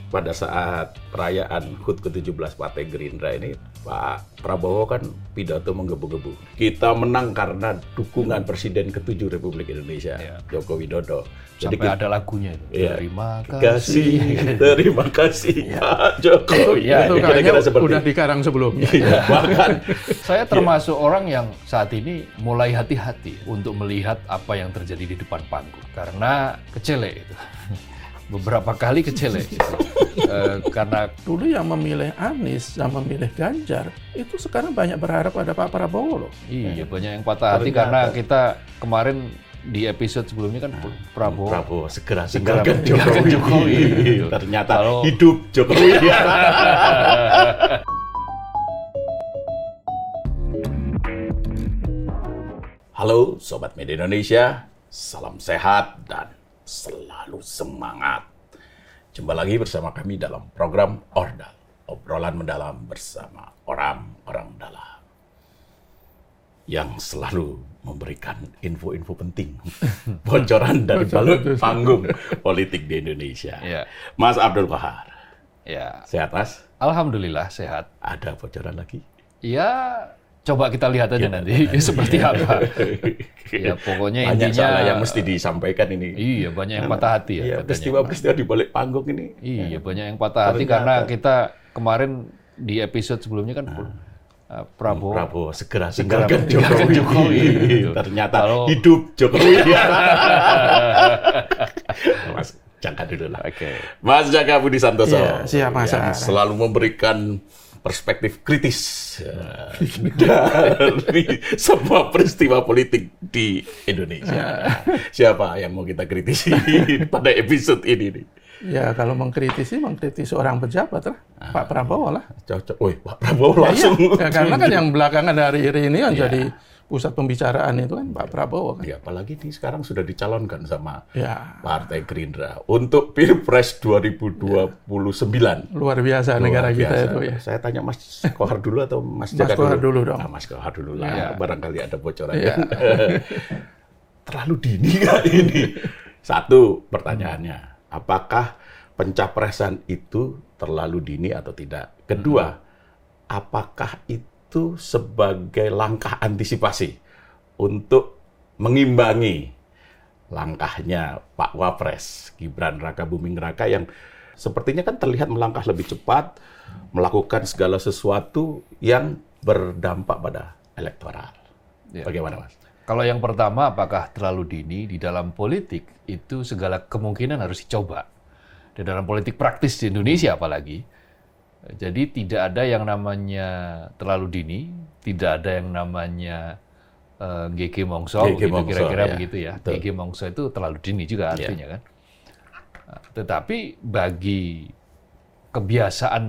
pada saat perayaan HUT ke-17 Partai Gerindra ini, Pak Prabowo kan pidato menggebu-gebu. Kita menang karena dukungan Presiden ke-7 Republik Indonesia, Joko Widodo. Jadi sampai ada lagunya itu. Ya, Terima kasih Pak Jokowi. Itu kayaknya udah dikarang sebelumnya. Bahkan saya termasuk orang yang saat ini mulai hati-hati untuk melihat apa yang terjadi di depan panggung. Karena kecelek itu. Beberapa kali kecelek gitu. Karena dulu yang memilih Anies, yang memilih Ganjar, itu sekarang banyak berharap pada Pak Prabowo loh. Iya, banyak yang patah hati karena kita kemarin di episode sebelumnya kan Prabowo segera tinggalkan Jokowi. Ternyata Kalau hidup Jokowi. Halo Sobat Media Indonesia, salam sehat dan selalu semangat. Jumpa lagi bersama kami dalam program Ordal, obrolan mendalam bersama orang-orang dalam yang selalu memberikan info-info penting, bocoran dari balik panggung politik di Indonesia. Ya. Mas Abdul Qahar, ya, sehat Mas? Alhamdulillah sehat. Ada bocoran lagi? Ya, coba kita lihat aja nanti seperti apa. Ya, pokoknya banyak intinya yang mesti disampaikan ini. Iya, banyak yang patah hati ya. Iya, peristiwa-peristiwa di balik panggung ini. Iya, banyak yang patah hati karena kita kemarin di episode sebelumnya kan Prabowo segera tinggalkan Jokowi. Ternyata hidup Jokowi. Mas Jaka dulu lah. Oke. Mas Jaka Budi Santoso. Ya, siap Mas. Yang selalu memberikan perspektif kritis dari semua peristiwa politik di Indonesia. Siapa yang mau kita kritisi pada episode ini nih? Ya kalau mengkritisi orang pejabat lah, Pak Prabowo lah. Cocok, Pak Prabowo langsung. Ya, karena kan yang belakangan hari ini kan jadi pusat pembicaraan itu kan Pak Prabowo kan. Ya, apalagi ini sekarang sudah dicalonkan sama Partai Gerindra untuk Pilpres 2029. Luar biasa negara kita itu ya. Saya tanya Mas Kohar dulu atau Mas Jaka Jaka dulu dong. Nah, Mas Kohar dulu lah, barangkali ada bocoran. Terlalu dini nggak ini? Satu pertanyaannya. Apakah pencapresan itu terlalu dini atau tidak? Kedua, apakah itu sebagai langkah antisipasi untuk mengimbangi langkahnya Pak Wapres Gibran Rakabuming Raka yang sepertinya kan terlihat melangkah lebih cepat, melakukan segala sesuatu yang berdampak pada elektoral. Bagaimana, Mas? Kalau yang pertama, apakah terlalu dini? Di dalam politik itu segala kemungkinan harus dicoba. Di dalam politik praktis di Indonesia apalagi. Jadi tidak ada yang namanya terlalu dini, tidak ada yang namanya GG Mongso, kira-kira begitu ya. GG Mongso itu terlalu dini juga artinya kan. Tetapi bagi kebiasaan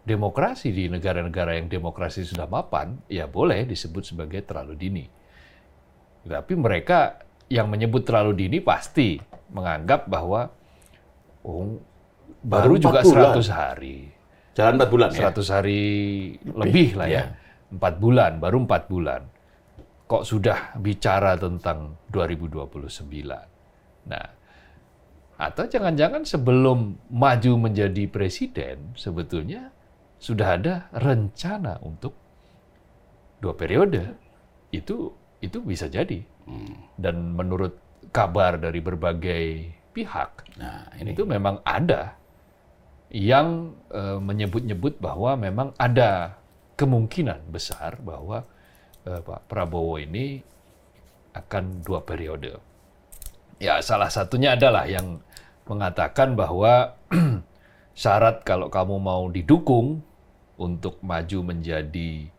demokrasi di negara-negara yang demokrasi sudah mapan, ya boleh disebut sebagai terlalu dini. Tapi mereka yang menyebut terlalu dini pasti menganggap bahwa baru juga 100 hari. Jalan 4 bulan 100 hari lebih lah ya. 4 bulan, baru 4 bulan. Kok sudah bicara tentang 2029? Nah, atau jangan-jangan sebelum maju menjadi presiden, sebetulnya sudah ada rencana untuk 2 periode. Itu bisa jadi. Dan menurut kabar dari berbagai pihak, itu memang ada yang menyebut-nyebut bahwa memang ada kemungkinan besar bahwa Pak Prabowo ini akan 2 periode. Ya, salah satunya adalah yang mengatakan bahwa syarat kalau kamu mau didukung untuk maju menjadi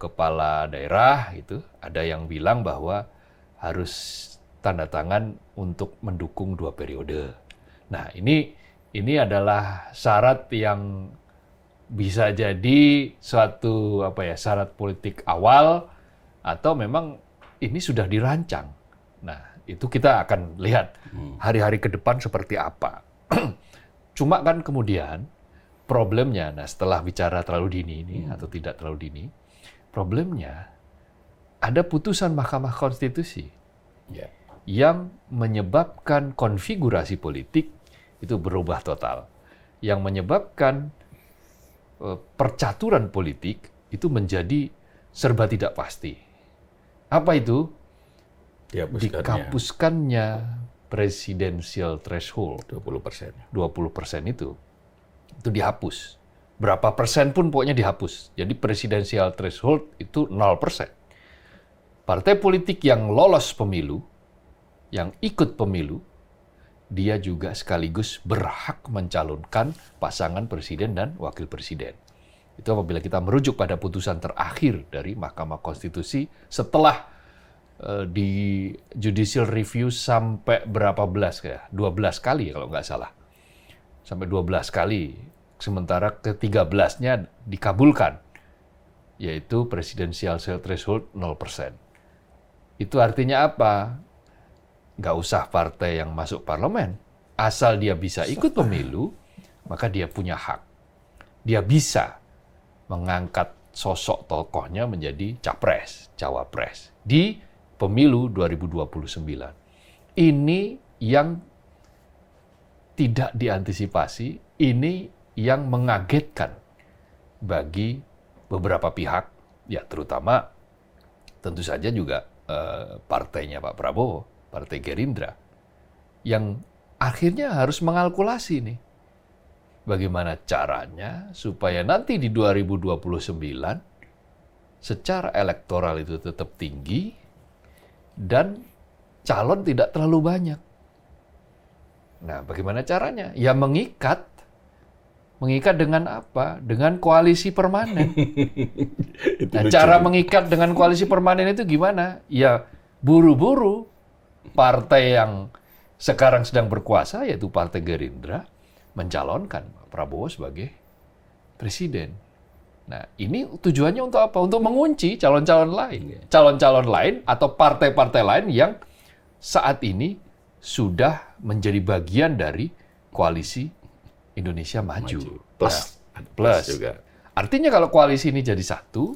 kepala daerah itu ada yang bilang bahwa harus tanda tangan untuk mendukung 2 periode. Nah, ini adalah syarat yang bisa jadi suatu syarat politik awal atau memang ini sudah dirancang. Nah, itu kita akan lihat hari-hari ke depan seperti apa. Cuma kan kemudian problemnya, setelah bicara terlalu dini ini atau tidak terlalu dini, problemnya ada putusan Mahkamah Konstitusi yang menyebabkan konfigurasi politik itu berubah total. Yang menyebabkan percaturan politik itu menjadi serba tidak pasti. Apa itu? Dihapuskannya presidential threshold 20%. 20% itu dihapus. Berapa persen pun pokoknya dihapus. Jadi presidential threshold itu 0%. Partai politik yang lolos pemilu, yang ikut pemilu, dia juga sekaligus berhak mencalonkan pasangan presiden dan wakil presiden. Itu apabila kita merujuk pada putusan terakhir dari Mahkamah Konstitusi setelah di judicial review sampai berapa belas ya? 12 kali kalau nggak salah. Sampai 12 kali. Sementara ke-13-nya dikabulkan, yaitu presidensial threshold 0%. Itu artinya apa? Nggak usah partai yang masuk parlemen. Asal dia bisa ikut pemilu, maka dia punya hak. Dia bisa mengangkat sosok tokohnya menjadi capres, cawapres di pemilu 2029. Ini yang tidak diantisipasi, ini yang mengagetkan bagi beberapa pihak, ya terutama tentu saja juga partainya Pak Prabowo, Partai Gerindra, yang akhirnya harus mengalkulasi nih, bagaimana caranya supaya nanti di 2029 secara elektoral itu tetap tinggi dan calon tidak terlalu banyak. Nah, bagaimana caranya? Ya mengikat dengan apa? Dengan koalisi permanen. Nah, cara mengikat dengan koalisi permanen itu gimana? Ya buru-buru partai yang sekarang sedang berkuasa, yaitu Partai Gerindra, mencalonkan Pak Prabowo sebagai presiden. Nah, ini tujuannya untuk apa? Untuk mengunci calon-calon lain. Calon-calon lain atau partai-partai lain yang saat ini sudah menjadi bagian dari koalisi Indonesia Maju. Plus juga. Artinya kalau koalisi ini jadi satu,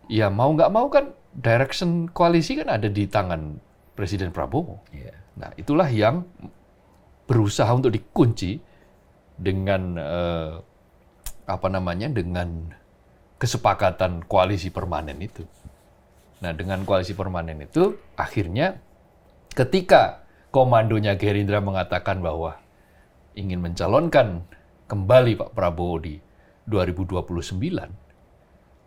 ya mau nggak mau kan direction koalisi kan ada di tangan Presiden Prabowo. Yeah. Nah, itulah yang berusaha untuk dikunci dengan dengan kesepakatan koalisi permanen itu. Nah, dengan koalisi permanen itu akhirnya ketika komandonya Gerindra mengatakan bahwa ingin mencalonkan kembali Pak Prabowo di 2029,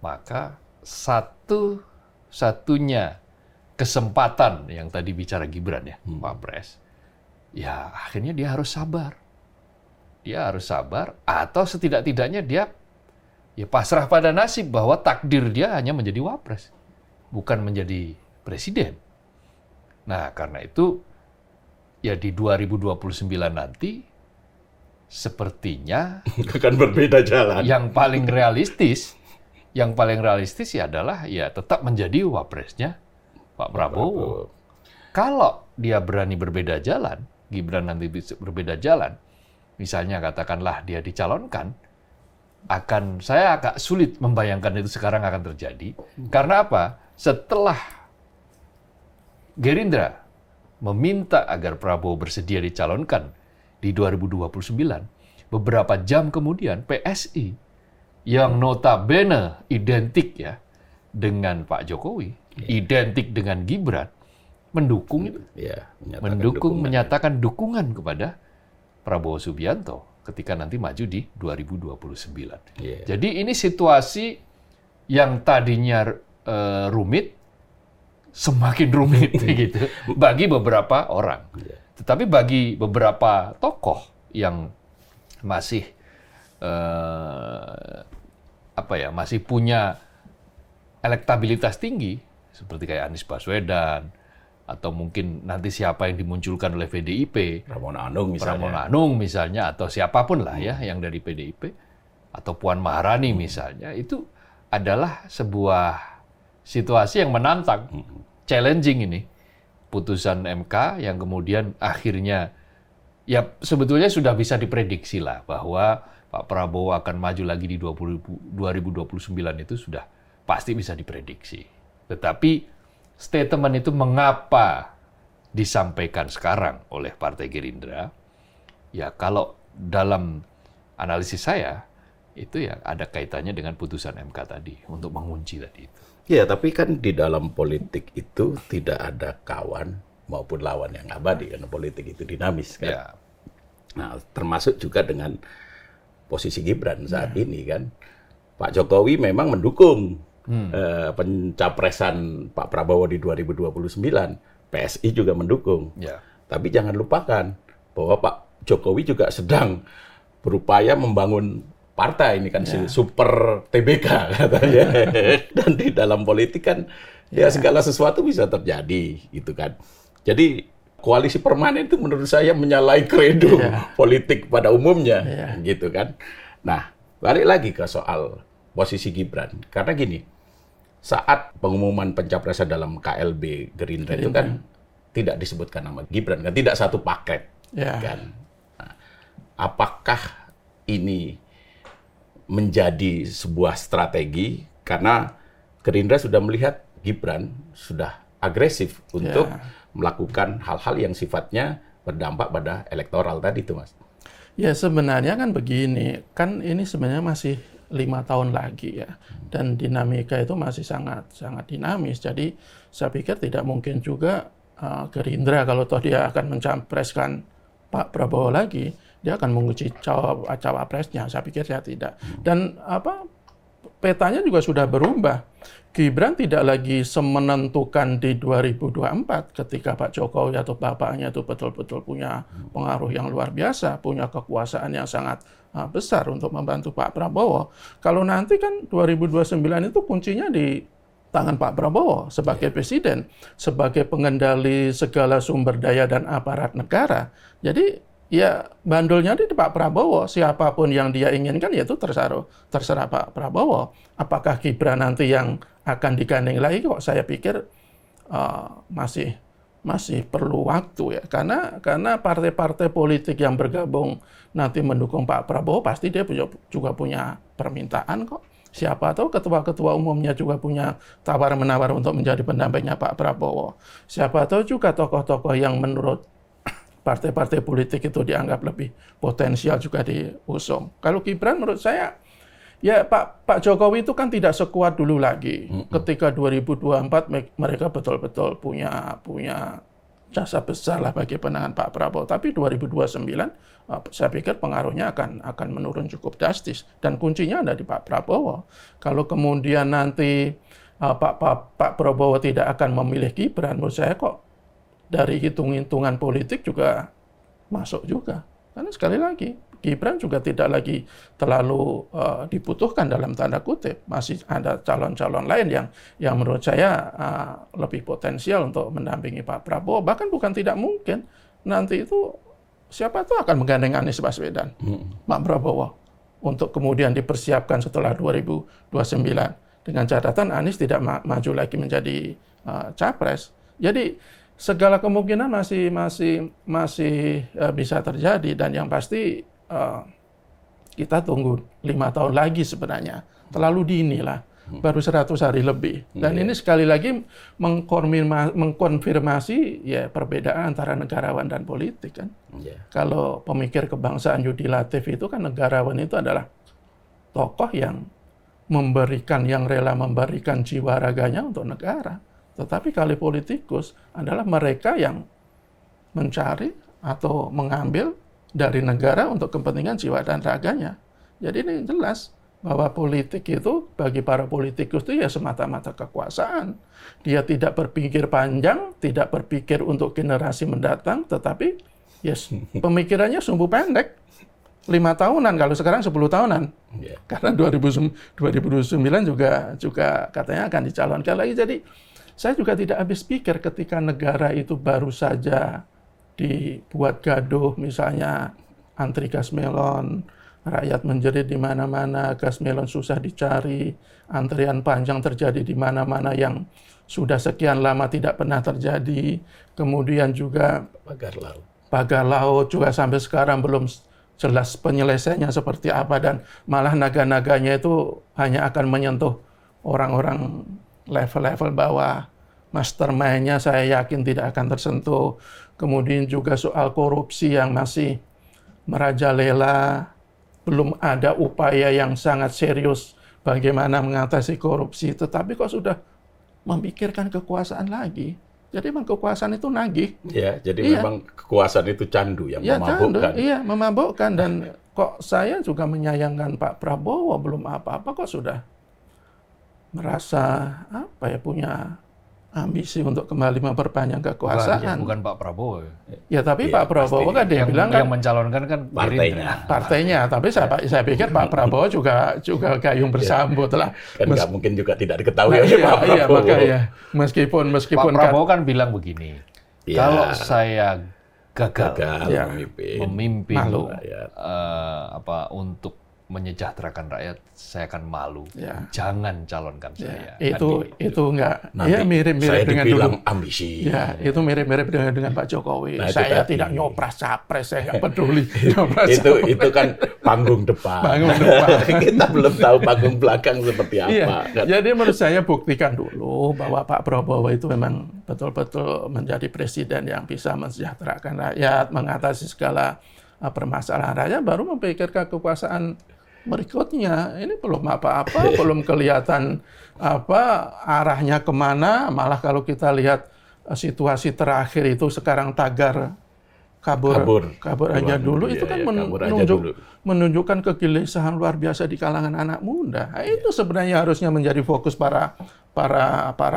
maka satu-satunya kesempatan yang tadi bicara Gibran ya, Pak Pres, ya akhirnya dia harus sabar. Dia harus sabar atau setidak-tidaknya dia ya pasrah pada nasib bahwa takdir dia hanya menjadi wapres, bukan menjadi presiden. Nah, karena itu ya di 2029 nanti sepertinya akan berbeda jalan. Yang paling realistis ya adalah ya tetap menjadi wapresnya Pak Prabowo. Kalau dia berani berbeda jalan, Gibran nanti berbeda jalan, misalnya katakanlah dia dicalonkan, saya agak sulit membayangkan itu sekarang akan terjadi. Karena apa? Setelah Gerindra meminta agar Prabowo bersedia dicalonkan di 2029, beberapa jam kemudian PSI yang notabene identik ya dengan Pak Jokowi, identik dengan Gibran, mendukung itu. Menyatakan dukungan kepada Prabowo Subianto ketika nanti maju di 2029. Jadi ini situasi yang tadinya rumit, semakin rumit gitu bagi beberapa orang. Tetapi bagi beberapa tokoh yang masih masih punya elektabilitas tinggi seperti kayak Anies Baswedan atau mungkin nanti siapa yang dimunculkan oleh PDIP, Pramono Anung misalnya atau siapapun lah ya yang dari PDIP atau Puan Maharani misalnya, itu adalah sebuah situasi yang menantang, challenging ini. Putusan MK yang kemudian akhirnya ya sebetulnya sudah bisa diprediksi lah bahwa Pak Prabowo akan maju lagi di 2029 itu sudah pasti bisa diprediksi. Tetapi statement itu mengapa disampaikan sekarang oleh Partai Gerindra? Ya kalau dalam analisis saya itu ya ada kaitannya dengan putusan MK tadi untuk mengunci tadi itu. Ya, tapi kan di dalam politik itu tidak ada kawan maupun lawan yang abadi, karena politik itu dinamis kan. Ya. Nah, termasuk juga dengan posisi Gibran saat ini kan. Pak Jokowi memang mendukung pencapresan Pak Prabowo di 2029. PSI juga mendukung. Ya. Tapi jangan lupakan bahwa Pak Jokowi juga sedang berupaya membangun partai ini kan si super TBK katanya. Dan di dalam politik kan ya segala sesuatu bisa terjadi gitu kan. Jadi koalisi permanen itu menurut saya menyalahi kredo politik pada umumnya gitu kan. Nah, balik lagi ke soal posisi Gibran. Karena gini, saat pengumuman pencapresan dalam KLB Gerindra itu kan tidak disebutkan nama Gibran kan, tidak satu paket kan. Nah, apakah ini menjadi sebuah strategi karena Gerindra sudah melihat Gibran sudah agresif untuk melakukan hal-hal yang sifatnya berdampak pada elektoral tadi itu, Mas? Ya sebenarnya kan begini, kan ini sebenarnya masih 5 tahun lagi ya, dan dinamika itu masih sangat dinamis. Jadi saya pikir tidak mungkin juga Gerindra kalau toh dia akan mencapreskan Pak Prabowo lagi, dia akan menguji cawapresnya. Saya pikir saya tidak. Dan petanya juga sudah berubah. Gibran tidak lagi semenentukan di 2024 ketika Pak Jokowi atau bapaknya itu betul-betul punya pengaruh yang luar biasa, punya kekuasaan yang sangat besar untuk membantu Pak Prabowo. Kalau nanti kan 2029 itu kuncinya di tangan Pak Prabowo sebagai presiden, sebagai pengendali segala sumber daya dan aparat negara. Jadi ya bandulnya di Pak Prabowo, siapapun yang dia inginkan yaitu terserah Pak Prabowo. Apakah Gibran nanti yang akan digandeng lagi, kok saya pikir masih perlu waktu ya, karena partai-partai politik yang bergabung nanti mendukung Pak Prabowo pasti dia juga punya permintaan kok. Siapa tahu ketua-ketua umumnya juga punya tawar-menawar untuk menjadi pendampingnya Pak Prabowo. Siapa tahu juga tokoh-tokoh yang menurut partai-partai politik itu dianggap lebih potensial juga diusung. Kalau Gibran menurut saya, ya Pak Jokowi itu kan tidak sekuat dulu lagi. Ketika 2024 mereka betul-betul punya jasa besar lah bagi penanganan Pak Prabowo. Tapi 2029 saya pikir pengaruhnya akan menurun cukup drastis. Dan kuncinya ada di Pak Prabowo. Kalau kemudian nanti Pak Prabowo tidak akan memilih Gibran, menurut saya kok dari hitung-hitungan politik juga masuk juga. Karena sekali lagi, Gibran juga tidak lagi terlalu dibutuhkan dalam tanda kutip. Masih ada calon-calon lain yang menurut saya lebih potensial untuk mendampingi Pak Prabowo. Bahkan bukan tidak mungkin nanti itu siapa tahu akan menggandeng Anies Baswedan, Pak Prabowo, untuk kemudian dipersiapkan setelah 2029. Dengan catatan Anies tidak maju lagi menjadi capres. Jadi segala kemungkinan masih bisa terjadi, dan yang pasti kita tunggu 5 tahun lagi sebenarnya. Terlalu dini lah, baru 100 hari lebih. Dan ini sekali lagi mengkonfirmasi ya perbedaan antara negarawan dan politik kan. Kalau pemikir kebangsaan Yudi Latif itu kan negarawan itu adalah tokoh yang rela memberikan jiwa raganya untuk negara. Tetapi kali politikus adalah mereka yang mencari atau mengambil dari negara untuk kepentingan jiwa dan raganya. Jadi ini jelas bahwa politik itu bagi para politikus itu ya semata-mata kekuasaan. Dia tidak berpikir panjang, tidak berpikir untuk generasi mendatang, tetapi pemikirannya sumbu pendek. 5 tahunan, kalau sekarang 10 tahunan. Karena 2029 juga katanya akan dicalonkan lagi. Jadi saya juga tidak habis pikir ketika negara itu baru saja dibuat gaduh, misalnya antri gas melon, rakyat menjerit di mana-mana, gas melon susah dicari, antrian panjang terjadi di mana-mana yang sudah sekian lama tidak pernah terjadi. Kemudian juga pagar laut juga sampai sekarang belum jelas penyelesaiannya seperti apa, dan malah naga-naganya itu hanya akan menyentuh orang-orang level-level bawah. Mastermind-nya saya yakin tidak akan tersentuh. Kemudian juga soal korupsi yang masih merajalela, belum ada upaya yang sangat serius bagaimana mengatasi korupsi, tetapi kok sudah memikirkan kekuasaan lagi. Jadi memang kekuasaan itu nagih. Ya, jadi Iya. memang kekuasaan itu candu yang Ya, memabukkan. candu. Iya, memabukkan. Dan kok saya juga menyayangkan Pak Prabowo, belum apa-apa kok sudah merasa punya ambisi untuk kembali memperpanjang kekuasaan. Bukan Pak Prabowo. Ya, tapi Iya, Pak Prabowo pasti. kan dia bilang kan yang mencalonkan kan Partainya. partainya, tapi saya pikir Pak Prabowo juga gayung bersambut lah. Kan nggak mungkin juga tidak diketahui Nah, oleh Pak iya, Prabowo. makanya meskipun Pak Prabowo kan bilang begini, Iya. kalau saya gagal Gagal Ya. memimpin Malu. rakyat. untuk menyejahterakan rakyat, saya akan malu. Ya. Jangan calonkan saya. Ya, itu enggak, Nanti ya mirip-mirip saya dengan dibilang dulu. ambisi. Ya, itu mirip-mirip dengan Pak Jokowi. Nah, itu Saya tadi. tidak nyopras capres, saya nggak peduli. Nyopras itu kan panggung depan. Panggung depan. Kita belum tahu panggung belakang seperti apa. Iya, kan? jadi menurut saya buktikan dulu bahwa Pak Prabowo itu memang betul-betul menjadi presiden yang bisa mensejahterakan rakyat, mengatasi segala permasalahan rakyat, baru memikirkan kekuasaan berikutnya. Ini belum apa-apa, belum kelihatan arahnya kemana. Malah kalau kita lihat situasi terakhir itu sekarang tagar kabur aja dulu, itu kan kabur aja dulu. menunjukkan kegelisahan luar biasa di kalangan anak muda. Nah, itu sebenarnya harusnya menjadi fokus para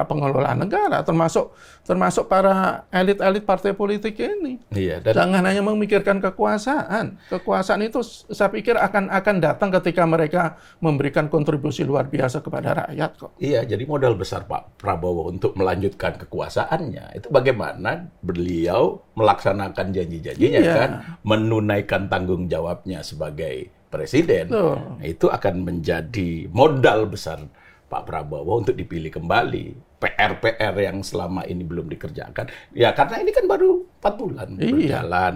pengelola negara, termasuk para elit-elit partai politik ini. Iya, dan Jangan hanya memikirkan kekuasaan. Kekuasaan itu saya pikir akan datang ketika mereka memberikan kontribusi luar biasa kepada rakyat kok. iya, jadi modal besar Pak Prabowo untuk melanjutkan kekuasaannya itu bagaimana beliau melaksanakan janji-janjinya Iya. kan, menunaikan tanggung jawabnya sebagai presiden. Betul. Nah, itu akan menjadi modal besar Pak Prabowo untuk dipilih kembali. PR-PR yang selama ini belum dikerjakan. Ya karena ini kan baru 4 bulan Iya. berjalan.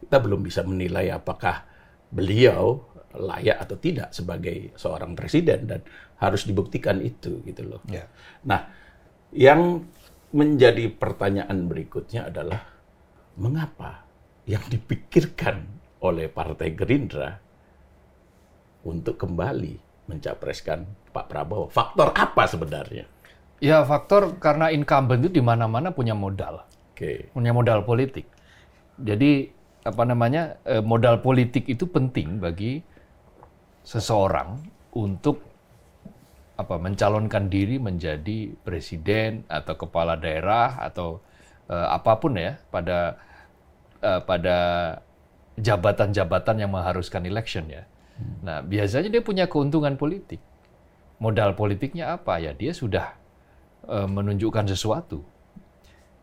Kita belum bisa menilai apakah beliau layak atau tidak sebagai seorang presiden, dan harus dibuktikan itu gitu loh. Ya. Nah, yang menjadi pertanyaan berikutnya adalah mengapa yang dipikirkan oleh Partai Gerindra untuk kembali mencapreskan Pak Prabowo? Faktor apa sebenarnya? Ya, faktor karena incumbent itu di mana-mana punya modal. Oke. Punya modal politik. Jadi modal politik itu penting bagi seseorang untuk mencalonkan diri menjadi presiden atau kepala daerah atau apapun ya pada jabatan-jabatan yang mengharuskan election ya. Nah, biasanya dia punya keuntungan politik. Modal politiknya apa? Ya, dia sudah menunjukkan sesuatu.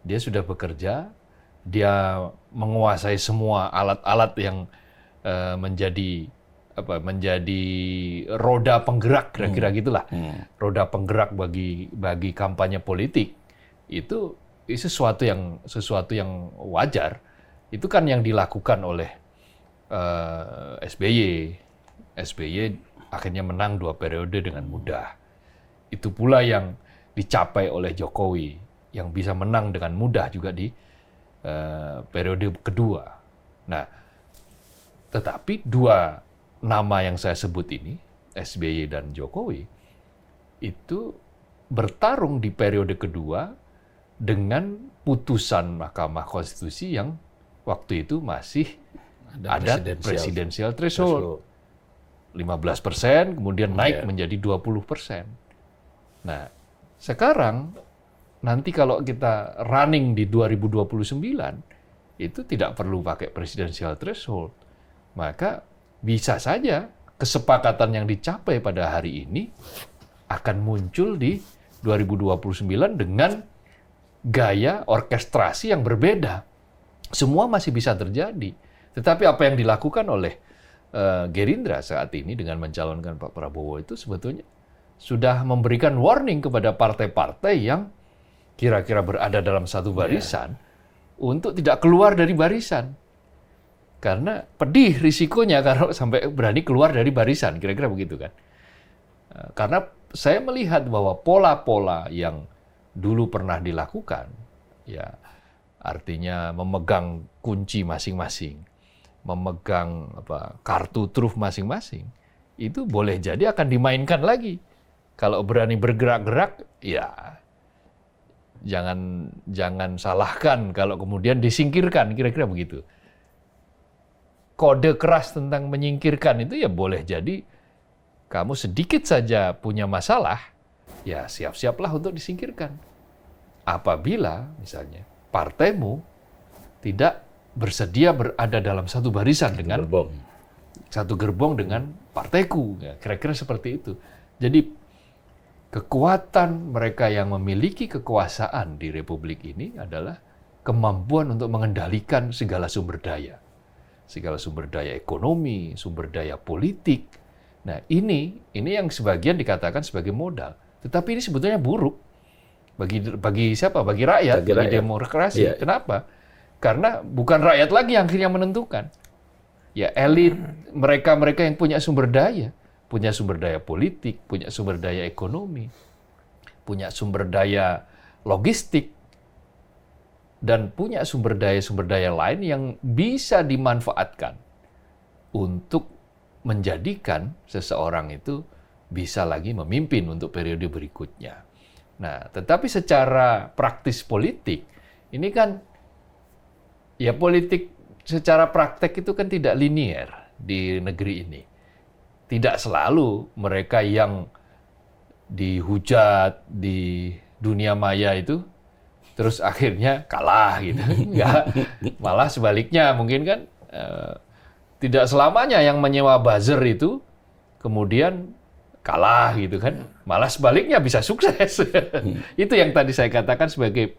Dia sudah bekerja, dia menguasai semua alat-alat yang menjadi roda penggerak, kira-kira gitulah. Roda penggerak bagi kampanye politik. Itu sesuatu yang wajar. Itu kan yang dilakukan oleh SBY. SBY akhirnya menang 2 periode dengan mudah. Itu pula yang dicapai oleh Jokowi, yang bisa menang dengan mudah juga di periode kedua. Nah, tetapi 2 nama yang saya sebut ini, SBY dan Jokowi, itu bertarung di periode kedua dengan putusan Mahkamah Konstitusi yang waktu itu masih ada presidensial threshold. 15%, kemudian naik menjadi 20%. Nah, sekarang nanti kalau kita running di 2029, itu tidak perlu pakai presidensial threshold. Maka bisa saja kesepakatan yang dicapai pada hari ini akan muncul di 2029 dengan gaya orkestrasi yang berbeda. Semua masih bisa terjadi. Tetapi apa yang dilakukan oleh Gerindra saat ini dengan mencalonkan Pak Prabowo itu sebetulnya sudah memberikan warning kepada partai-partai yang kira-kira berada dalam satu barisan untuk tidak keluar dari barisan. Karena pedih risikonya kalau sampai berani keluar dari barisan, kira-kira begitu kan. Karena saya melihat bahwa pola-pola yang dulu pernah dilakukan, ya artinya memegang kunci masing-masing, memegang kartu truf masing-masing, itu boleh jadi akan dimainkan lagi. Kalau berani bergerak-gerak, ya jangan salahkan kalau kemudian disingkirkan, kira-kira begitu. Kode keras tentang menyingkirkan itu ya boleh jadi kamu sedikit saja punya masalah, ya siap-siaplah untuk disingkirkan. Apabila misalnya partaimu tidak bersedia berada dalam satu barisan dengan satu gerbong dengan partaiku, ya, kira-kira seperti itu. Jadi kekuatan mereka yang memiliki kekuasaan di Republik ini adalah kemampuan untuk mengendalikan segala sumber daya ekonomi, sumber daya politik. Nah ini yang sebagian dikatakan sebagai modal, tetapi ini sebetulnya buruk bagi siapa? Bagi rakyat, bagi demokrasi. Yeah. Kenapa? Karena bukan rakyat lagi yang akhirnya menentukan. Ya elit, mereka yang punya sumber daya politik, punya sumber daya ekonomi, punya sumber daya logistik, dan punya sumber daya lain yang bisa dimanfaatkan untuk menjadikan seseorang itu bisa lagi memimpin untuk periode berikutnya. Nah, tetapi secara praktis politik, ini kan ya politik secara praktek itu kan tidak linier di negeri ini. Tidak selalu mereka yang dihujat di dunia maya itu terus akhirnya kalah gitu. Enggak, malah sebaliknya mungkin kan tidak selamanya yang menyewa buzzer itu kemudian kalah gitu kan. Malah sebaliknya bisa sukses. Itu yang tadi saya katakan sebagai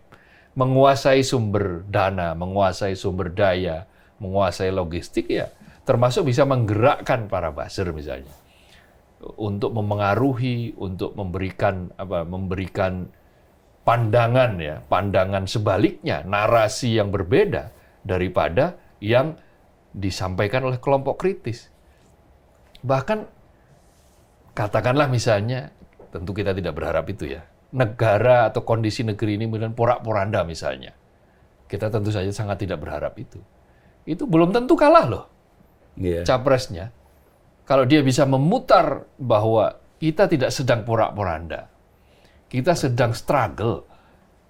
menguasai sumber dana, menguasai sumber daya, menguasai logistik ya, termasuk bisa menggerakkan para buzzer misalnya untuk memengaruhi, untuk memberikan pandangan sebaliknya, narasi yang berbeda daripada yang disampaikan oleh kelompok kritis. Bahkan katakanlah misalnya, tentu kita tidak berharap itu ya, negara atau kondisi negeri ini kemudian porak-poranda misalnya. Kita tentu saja sangat tidak berharap itu. Itu belum tentu kalah loh, capresnya. Kalau dia bisa memutar bahwa kita tidak sedang porak-poranda, kita sedang struggle,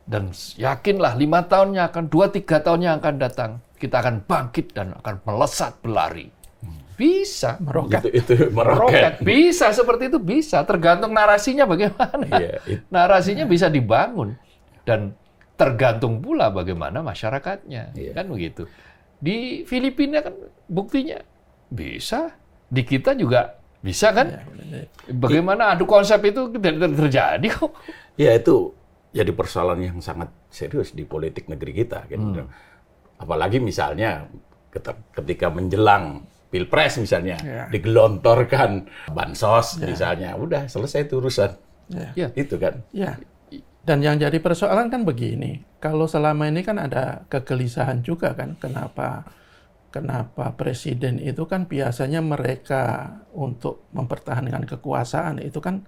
dan yakinlah 5 tahunnya akan, 2-3 tahunnya akan datang, kita akan bangkit dan akan melesat berlari. Bisa. Meroket. Bisa, seperti itu bisa. Tergantung narasinya bagaimana. Narasinya bisa dibangun. Dan tergantung pula bagaimana masyarakatnya. Kan begitu. Di Filipina kan buktinya bisa. Di kita juga bisa kan? Bagaimana adu konsep itu terjadi kok? Ya itu jadi persoalan yang sangat serius di politik negeri kita. Gitu. Apalagi misalnya ketika menjelang Pilpres misalnya, digelontorkan bansos misalnya, udah selesai itu urusan. Itu kan. Dan yang jadi persoalan kan begini, kalau selama ini kan ada kegelisahan juga kan, kenapa presiden itu kan biasanya mereka untuk mempertahankan kekuasaan itu kan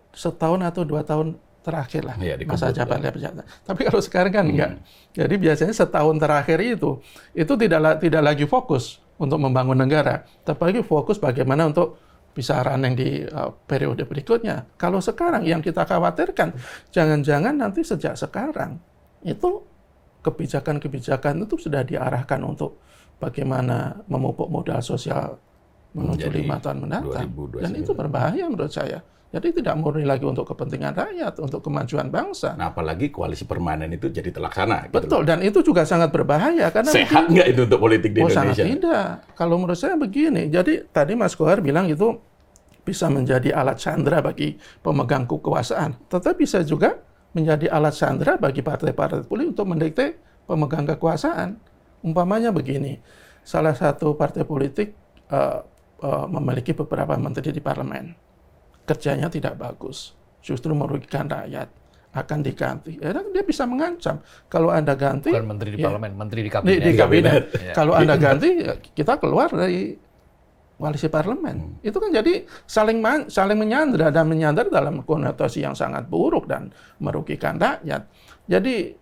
setahun atau 2 tahun terakhir lah masa jabatan. Tapi kalau sekarang kan enggak. Jadi biasanya setahun terakhir itu tidak lagi fokus untuk membangun negara, tapi fokus bagaimana untuk bisa running di periode berikutnya. Kalau sekarang yang kita khawatirkan, jangan-jangan nanti sejak sekarang itu kebijakan-kebijakan itu sudah diarahkan untuk bagaimana memupuk modal sosial menuju 5 tahun mendatang. Dan itu berbahaya menurut saya. Jadi tidak murni lagi untuk kepentingan rakyat, untuk kemajuan bangsa. Nah, apalagi koalisi permanen itu jadi terlaksana. Betul, dan itu juga sangat berbahaya. Karena sehat nggak itu untuk politik di Indonesia? Sangat tidak. Kalau menurut saya begini, jadi tadi Mas Kohar bilang itu bisa menjadi alat sandera bagi pemegang kekuasaan. Tetapi bisa juga menjadi alat sandera bagi partai-partai politik untuk mendikte pemegang kekuasaan. Umpamanya begini, salah satu partai politik memiliki beberapa menteri di parlemen. Kerjanya tidak bagus, justru merugikan rakyat, akan diganti. Dia bisa mengancam. Kalau Anda ganti... Bukan menteri di parlemen, menteri di kabinet. Di kabinet. Kalau Anda ganti, kita keluar dari koalisi parlemen. Itu kan jadi saling menyandra, dan menyandra dalam konotasi yang sangat buruk dan merugikan rakyat. Jadi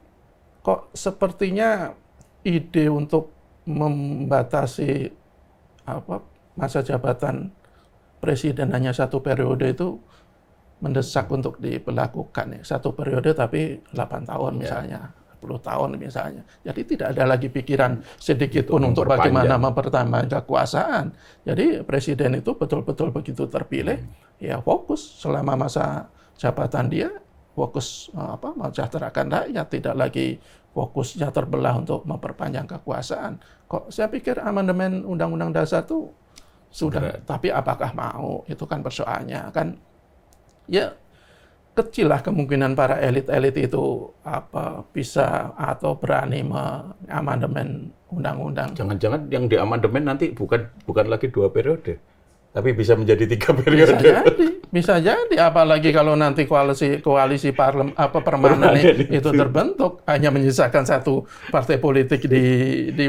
kok sepertinya ide untuk membatasi masa jabatan presiden hanya 1 periode itu mendesak untuk diberlakukan ya. 1 periode tapi 8 tahun misalnya, 10 tahun misalnya. Jadi tidak ada lagi pikiran sedikit pun untuk bagaimana mempertahankan kekuasaan. Jadi presiden itu betul-betul begitu terpilih, ya fokus selama masa jabatan dia, fokus mensejahterakan rakyat, tidak lagi fokusnya terbelah untuk memperpanjang kekuasaan. Kok saya pikir amandemen Undang-Undang Dasar itu sudah, tapi apakah mau? Itu kan persoalannya kan. Ya kecil lah kemungkinan para elit-elit itu bisa atau berani mengamandemen undang-undang. Jangan-jangan yang diamandemen nanti bukan lagi 2 periode, tapi bisa menjadi 3 periode. Bisa jadi, apalagi kalau nanti koalisi permanen itu terbentuk, hanya menyisakan 1 partai politik di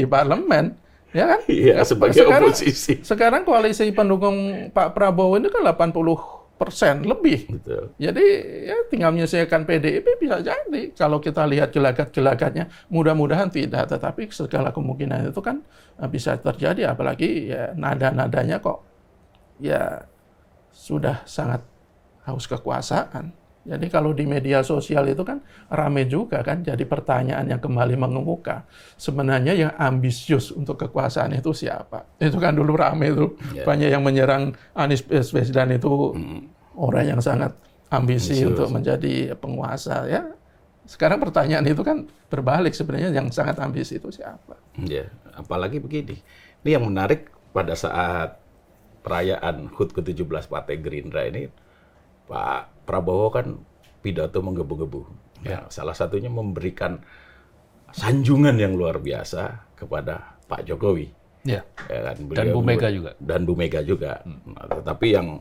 parlemen, ya kan? Iya, sebagai oposisi. Sekarang koalisi pendukung Pak Prabowo ini kan 80% lebih. Betul. Jadi ya tinggal menyesuaikan PDIP bisa jadi. Kalau kita lihat gelagat-gelagatnya, mudah-mudahan tidak. Tetapi segala kemungkinan itu kan bisa terjadi. Apalagi ya nada-nadanya kok ya sudah sangat haus kekuasaan. Jadi kalau di media sosial itu kan rame juga kan. Jadi pertanyaan yang kembali mengemuka. Sebenarnya yang ambisius untuk kekuasaan itu siapa? Itu kan dulu rame itu. Yeah. Banyak yang menyerang Anies Baswedan itu orang yang sangat ambisi untuk menjadi penguasa. Ya. Sekarang pertanyaan itu kan berbalik sebenarnya yang sangat ambisi itu siapa? Ya, apalagi begini. Ini yang menarik pada saat perayaan HUT ke-17 Partai Gerindra ini, Pak Prabowo kan pidato menggebu-gebu. Ya. Salah satunya memberikan sanjungan yang luar biasa kepada Pak Jokowi. Ya. Ya kan, dan Bu Mega juga. Dan Bu Mega juga. Nah, tetapi yang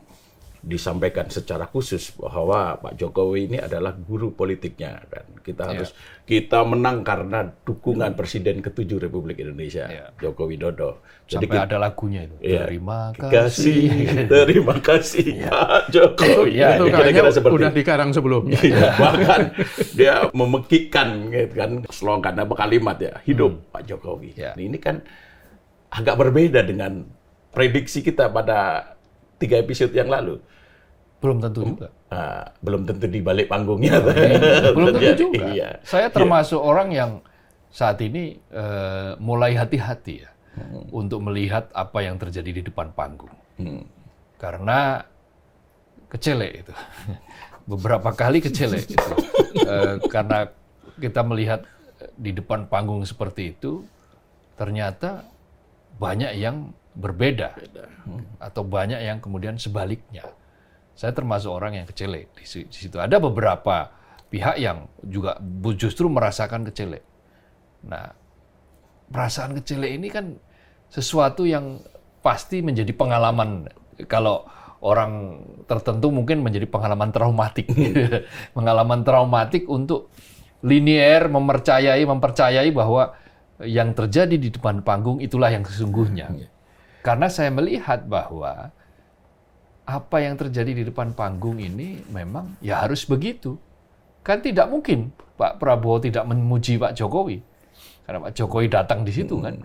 disampaikan secara khusus bahwa Pak Jokowi ini adalah guru politiknya kan. Kita menang karena dukungan Presiden ke-7 Republik Indonesia, Joko Widodo. Jadi ada lagunya itu. Ya, terima kasih Pak Jokowi. Itu kayaknya udah dikarang sebelumnya. Bahkan dia memekikkan gitu kan slogan kalimat ya, hidup Pak Jokowi. Ini kan agak berbeda dengan prediksi kita pada 3 episode yang lalu. Belum tentu juga. Belum tentu di balik panggungnya. Belum tentu juga. Iya. Saya termasuk orang yang saat ini mulai hati-hati ya untuk melihat apa yang terjadi di depan panggung. Karena kecelek itu. Beberapa kali kecelek itu. Karena kita melihat di depan panggung seperti itu, ternyata banyak yang berbeda. Atau banyak yang kemudian sebaliknya. Saya termasuk orang yang kecelek di situ. Ada beberapa pihak yang juga justru merasakan kecelek. Nah, perasaan kecelek ini kan sesuatu yang pasti menjadi pengalaman. Kalau orang tertentu mungkin menjadi pengalaman traumatik. Pengalaman traumatik untuk linier mempercayai bahwa yang terjadi di depan panggung itulah yang sesungguhnya. Karena saya melihat bahwa apa yang terjadi di depan panggung ini memang ya harus begitu. Kan tidak mungkin Pak Prabowo tidak memuji Pak Jokowi. Karena Pak Jokowi datang di situ kan.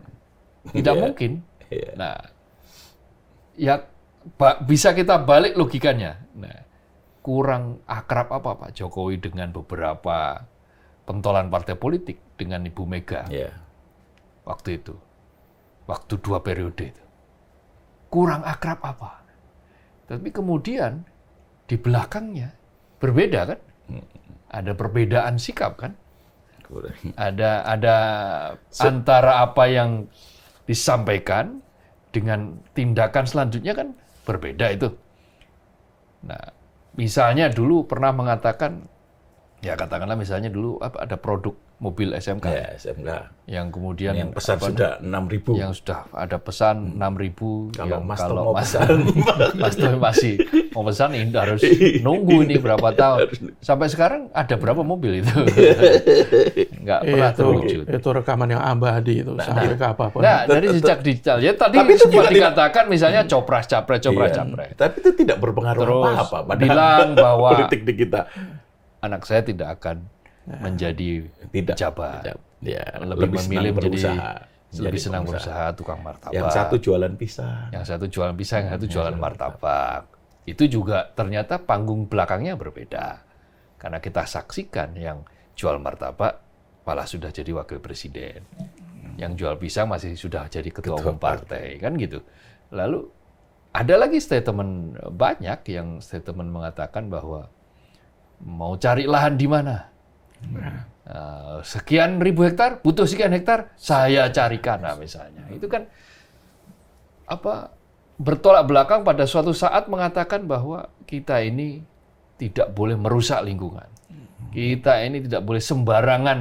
Tidak mungkin. Nah, ya bisa kita balik logikanya. Nah, kurang akrab apa Pak Jokowi dengan beberapa pentolan partai politik dengan Ibu Mega. Waktu itu. Waktu 2 periode itu. Kurang akrab apa? Tapi kemudian di belakangnya berbeda kan? Ada perbedaan sikap kan? Ada antara apa yang disampaikan dengan tindakan selanjutnya kan berbeda itu. Nah, misalnya dulu pernah mengatakan, ya katakanlah misalnya dulu ada produk mobil SMK. Ya, SMK. Yang kemudian yang pesan sudah 6.000. Yang sudah ada pesan 6.000. Kalau Mas Tom mau pesan, Mas Tom masih mau pesan ini harus nunggu ini berapa tahun. Sampai sekarang ada berapa mobil itu? Nggak pernah terwujud. Itu rekaman yang abadi itu sampai ke apapun. Nah, dari sejak digital ya tadi sempat dikatakan misalnya copras capres. Tapi itu tidak berpengaruh apa-apa pada bilang bahwa politik di kita. Anak saya tidak akan menjadi pejabat. Ya, lebih memilih menjadi lebih senang pengusaha. berusaha tukang martabak. Yang satu jualan pisang. Yang satu jualan pisang, yang satu jualan martabak. Itu juga ternyata panggung belakangnya berbeda. Karena kita saksikan yang jual martabak malah sudah jadi wakil presiden. Yang jual pisang masih sudah jadi ketua umum partai. Kan gitu. Lalu ada lagi statement banyak yang statement mengatakan bahwa mau cari lahan di mana? Sekian ribu hektar, butuh sekian hektar, saya carikan, nah, misalnya. Itu kan bertolak belakang pada suatu saat mengatakan bahwa kita ini tidak boleh merusak lingkungan. Kita ini tidak boleh sembarangan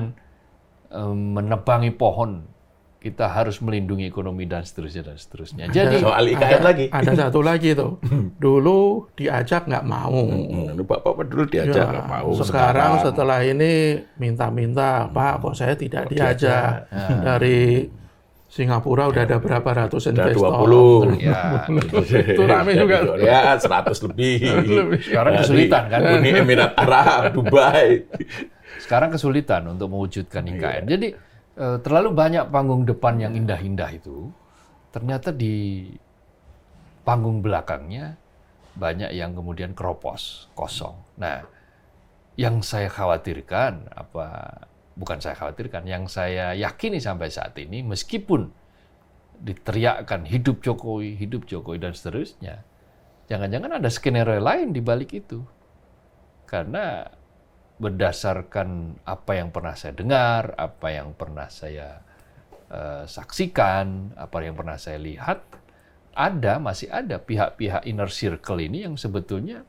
menebangi pohon. Kita harus melindungi ekonomi dan seterusnya dan seterusnya. Jadi soal IKN lagi. Ada satu lagi tuh. Dulu diajak nggak mau. Bapak dulu diajak nggak mau. Sekarang setelah ini minta-minta, Pak, kok saya tidak diajak. Dari Singapura udah ada berapa ratus investor. 20. ya, Itu rame juga. Ya, 100 lebih. sekarang kesulitan kan? Uni Emirat Arab, Dubai. Sekarang kesulitan untuk mewujudkan IKN. Jadi terlalu banyak panggung depan yang indah-indah itu, ternyata di panggung belakangnya banyak yang kemudian keropos, kosong. Nah, yang saya khawatirkan, bukan saya khawatirkan, yang saya yakini sampai saat ini, meskipun diteriakkan hidup Jokowi dan seterusnya, jangan-jangan ada skenario lain di balik itu. Karena berdasarkan apa yang pernah saya dengar, apa yang pernah saya saksikan, apa yang pernah saya lihat, masih ada pihak-pihak inner circle ini yang sebetulnya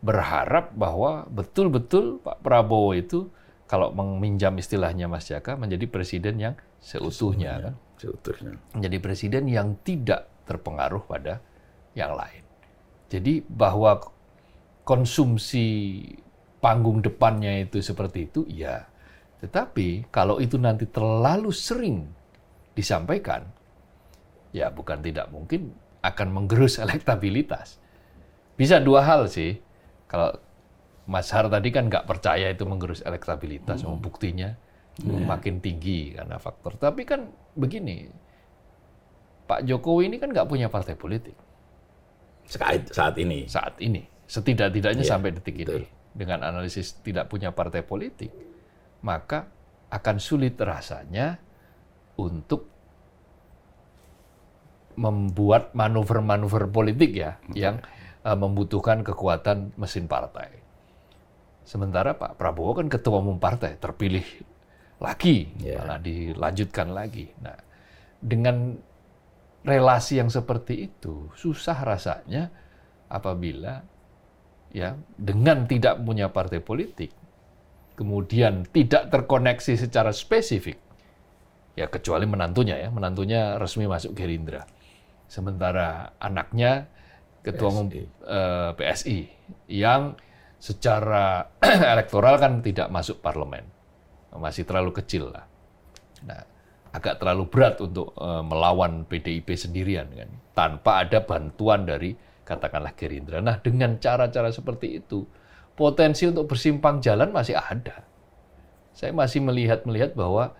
berharap bahwa betul-betul Pak Prabowo itu, kalau meminjam istilahnya Mas Jaka, menjadi presiden yang seutuhnya. Kan? Seutuhnya. Menjadi presiden yang tidak terpengaruh pada yang lain. Jadi bahwa konsumsi panggung depannya itu seperti itu, ya. Tetapi kalau itu nanti terlalu sering disampaikan, ya bukan tidak mungkin akan menggerus elektabilitas. Bisa dua hal sih. Kalau Mas Har tadi kan nggak percaya itu menggerus elektabilitas, buktinya makin tinggi karena faktor. Tapi kan begini, Pak Jokowi ini kan nggak punya partai politik. Saat ini. Setidak-tidaknya sampai detik ini. Dengan analisis tidak punya partai politik, maka akan sulit rasanya untuk membuat manuver-manuver politik yang membutuhkan kekuatan mesin partai. Sementara Pak Prabowo kan ketua umum partai, terpilih lagi, malah dilanjutkan lagi. Nah, dengan relasi yang seperti itu, susah rasanya apabila dengan tidak punya partai politik, kemudian tidak terkoneksi secara spesifik, kecuali menantunya resmi masuk Gerindra. Sementara anaknya ketua umum PSI, yang secara elektoral kan tidak masuk parlemen, masih terlalu kecil lah. Nah, agak terlalu berat untuk melawan PDIP sendirian kan, tanpa ada bantuan dari katakanlah Gerindra. Nah, dengan cara-cara seperti itu, potensi untuk bersimpang jalan masih ada. Saya masih melihat bahwa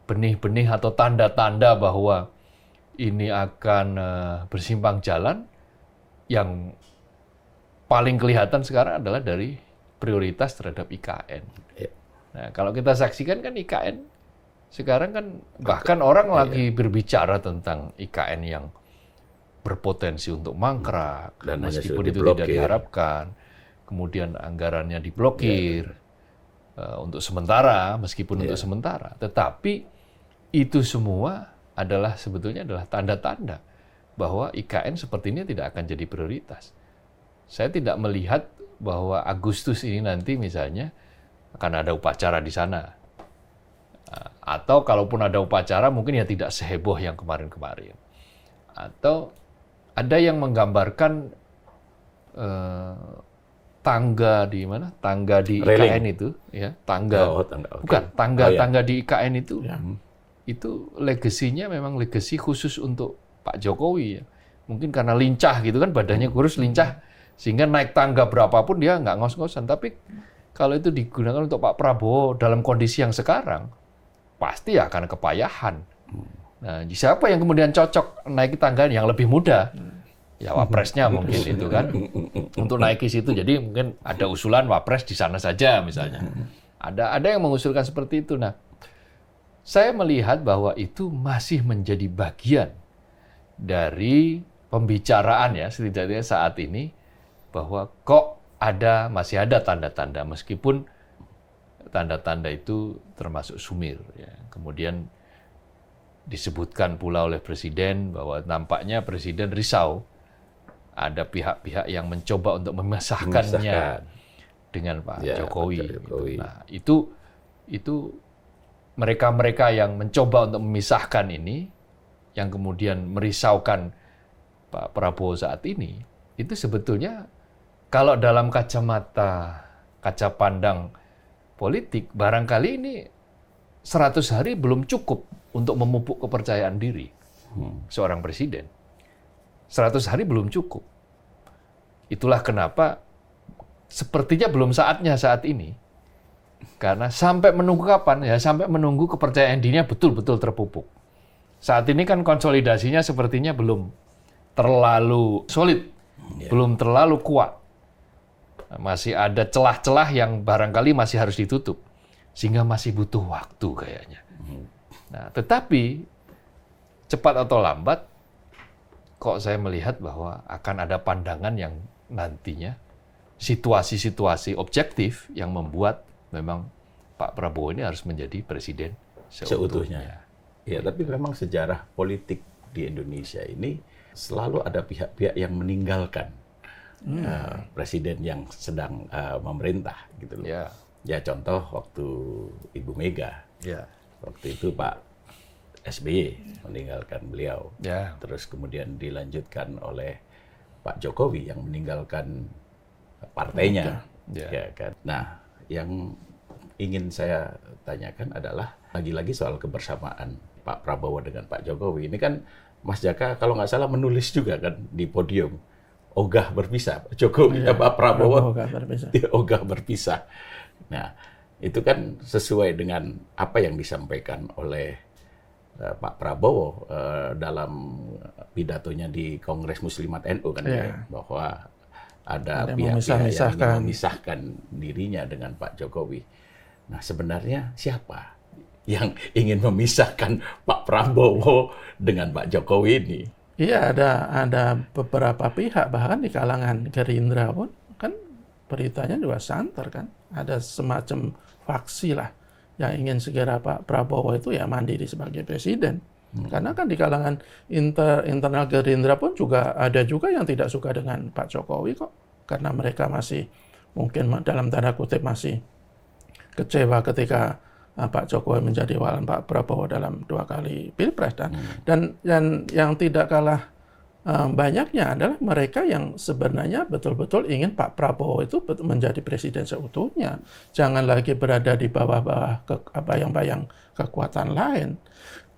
benih-benih atau tanda-tanda bahwa ini akan bersimpang jalan, yang paling kelihatan sekarang adalah dari prioritas terhadap IKN. Nah, kalau kita saksikan kan IKN sekarang kan bahkan orang lagi berbicara tentang IKN yang berpotensi untuk mangkrak, dan meskipun itu tidak diharapkan, kemudian anggarannya diblokir untuk sementara, meskipun untuk sementara, tetapi itu semua sebetulnya adalah tanda-tanda bahwa IKN sepertinya tidak akan jadi prioritas. Saya tidak melihat bahwa Agustus ini nanti misalnya akan ada upacara di sana, atau kalaupun ada upacara mungkin tidak seheboh yang kemarin-kemarin, atau ada yang menggambarkan tangga di mana? Tangga di IKN itu, tangga di IKN itu, itu legasinya memang legasi khusus untuk Pak Jokowi. Mungkin karena lincah gitu kan, badannya kurus, lincah, sehingga naik tangga berapapun dia nggak ngos-ngosan. Tapi kalau itu digunakan untuk Pak Prabowo dalam kondisi yang sekarang, pasti akan kepayahan. Nah, siapa yang kemudian cocok naiki tangga yang lebih muda? Ya wapresnya mungkin itu kan. Untuk naik ke situ, jadi mungkin ada usulan wapres di sana saja misalnya. Ada yang mengusulkan seperti itu. Nah, saya melihat bahwa itu masih menjadi bagian dari pembicaraan ya setidaknya saat ini, bahwa kok masih ada tanda-tanda, meskipun tanda-tanda itu termasuk sumir. Ya. Kemudian disebutkan pula oleh Presiden bahwa nampaknya Presiden risau ada pihak-pihak yang mencoba untuk memisahkannya dengan Pak Jokowi. Gitu. Nah, itu mereka-mereka yang mencoba untuk memisahkan ini, yang kemudian merisaukan Pak Prabowo saat ini, itu sebetulnya kalau dalam kaca pandang politik, barangkali ini 100 hari belum cukup untuk memupuk kepercayaan diri seorang presiden. 100 hari belum cukup. Itulah kenapa sepertinya belum saatnya saat ini. Karena sampai menunggu kapan? Ya sampai menunggu kepercayaan dirinya betul-betul terpupuk. Saat ini kan konsolidasinya sepertinya belum terlalu solid, belum terlalu kuat. Masih ada celah-celah yang barangkali masih harus ditutup. Sehingga masih butuh waktu kayaknya. Nah, tetapi cepat atau lambat, kok saya melihat bahwa akan ada pandangan yang nantinya situasi-situasi objektif yang membuat memang Pak Prabowo ini harus menjadi presiden seutuhnya. Ya, tapi memang sejarah politik di Indonesia ini selalu ada pihak-pihak yang meninggalkan presiden yang sedang memerintah, gitu loh. Ya contoh waktu Ibu Mega, waktu itu Pak SBY meninggalkan beliau, terus kemudian dilanjutkan oleh Pak Jokowi yang meninggalkan partainya, ya kan. Nah, yang ingin saya tanyakan adalah lagi-lagi soal kebersamaan Pak Prabowo dengan Pak Jokowi. Ini kan Mas Jaka kalau nggak salah menulis juga kan di podium, ogah berpisah. Jokowi, Pak Prabowo ogah berpisah. Nah, itu kan sesuai dengan apa yang disampaikan oleh Pak Prabowo dalam pidatonya di Kongres Muslimat NU kan, bahwa ada pihak-pihak yang ingin memisahkan dirinya dengan Pak Jokowi. Nah, sebenarnya siapa yang ingin memisahkan Pak Prabowo dengan Pak Jokowi ini? Iya, ada beberapa pihak, bahkan di kalangan Gerindra pun kan beritanya juga santer kan. Ada semacam faksi lah yang ingin segera Pak Prabowo itu ya mandiri sebagai presiden. Karena kan di kalangan internal Gerindra pun ada juga yang tidak suka dengan Pak Jokowi kok. Karena mereka masih mungkin dalam tanda kutip masih kecewa ketika Pak Jokowi menjadi lawan Pak Prabowo dalam 2 kali Pilpres. Dan yang tidak kalah banyaknya adalah mereka yang sebenarnya betul-betul ingin Pak Prabowo itu menjadi presiden seutuhnya. Jangan lagi berada di bawah-bawah bayang-bayang kekuatan lain.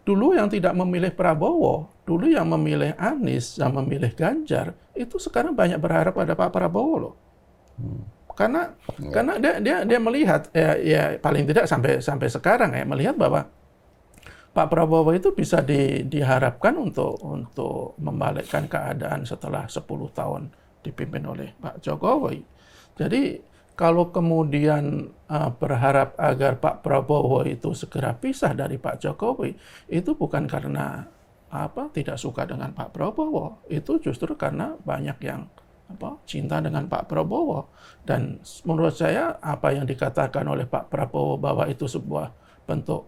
Dulu yang tidak memilih Prabowo, dulu yang memilih Anies, yang memilih Ganjar, itu sekarang banyak berharap pada Pak Prabowo loh. Karena dia melihat, ya paling tidak sampai sekarang ya, melihat bahwa Pak Prabowo itu bisa diharapkan untuk membalikkan keadaan setelah 10 tahun dipimpin oleh Pak Jokowi. Jadi kalau kemudian berharap agar Pak Prabowo itu segera pisah dari Pak Jokowi, itu bukan karena tidak suka dengan Pak Prabowo, itu justru karena banyak yang cinta dengan Pak Prabowo. Dan menurut saya apa yang dikatakan oleh Pak Prabowo bahwa itu sebuah bentuk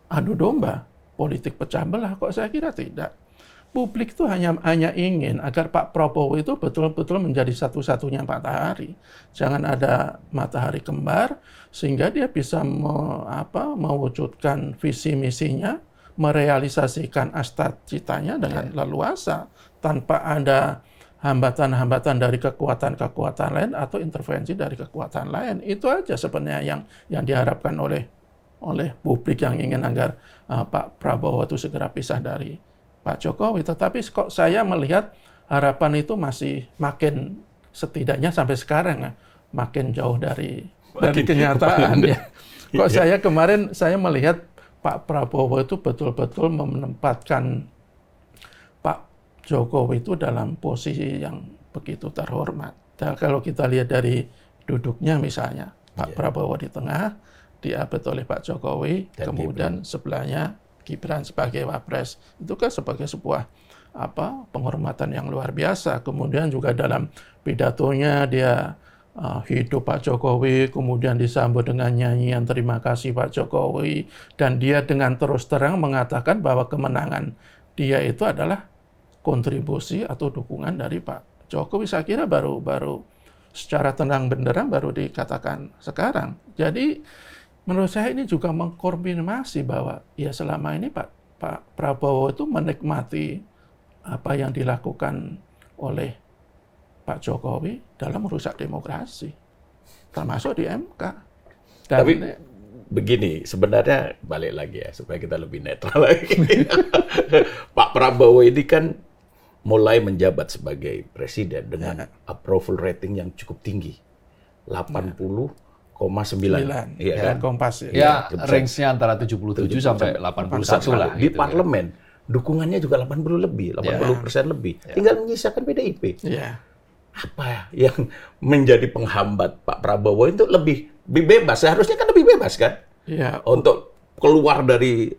adu domba, politik pecah belah, kok saya kira tidak. Publik itu hanya ingin agar Pak Prabowo itu betul-betul menjadi satu-satunya matahari. Jangan ada matahari kembar, sehingga dia bisa mewujudkan visi misinya, merealisasikan cita-citanya dengan leluasa, tanpa ada hambatan-hambatan dari kekuatan-kekuatan lain atau intervensi dari kekuatan lain. Itu aja sebenarnya yang diharapkan oleh publik yang ingin agar Pak Prabowo itu segera pisah dari Pak Jokowi. Tetapi kok saya melihat harapan itu masih makin, setidaknya sampai sekarang makin jauh dari kenyataan. Ya. Kok saya kemarin melihat Pak Prabowo itu betul-betul menempatkan Pak Jokowi itu dalam posisi yang begitu terhormat. Dan kalau kita lihat dari duduknya misalnya, Pak Prabowo di tengah, diabet oleh Pak Jokowi, Dan kemudian sebelahnya Gibran sebagai wapres. Itu kan sebagai sebuah penghormatan yang luar biasa. Kemudian juga dalam pidatonya dia hidup Pak Jokowi, kemudian disambut dengan nyanyian terima kasih Pak Jokowi, dan dia dengan terus terang mengatakan bahwa kemenangan dia itu adalah kontribusi atau dukungan dari Pak Jokowi. Saya kira baru secara tenang benderang baru dikatakan sekarang. Jadi menurut saya ini juga mengkonfirmasi bahwa ya selama ini Pak Prabowo itu menikmati apa yang dilakukan oleh Pak Jokowi dalam merusak demokrasi, termasuk di MK. Dan tapi begini, sebenarnya balik lagi ya, supaya kita lebih netral lagi. Pak Prabowo ini kan mulai menjabat sebagai presiden dengan approval rating yang cukup tinggi, 80,9. Iya kan? Kompas. Ya, range-nya antara 77 sampai 81 lah. Di gitu, parlemen, dukungannya juga 80 lebih, 80% lebih. Tinggal menyisakan PDIP. Iya. Apa yang menjadi penghambat Pak Prabowo itu lebih bebas? Seharusnya kan lebih bebas kan? Iya. Untuk keluar dari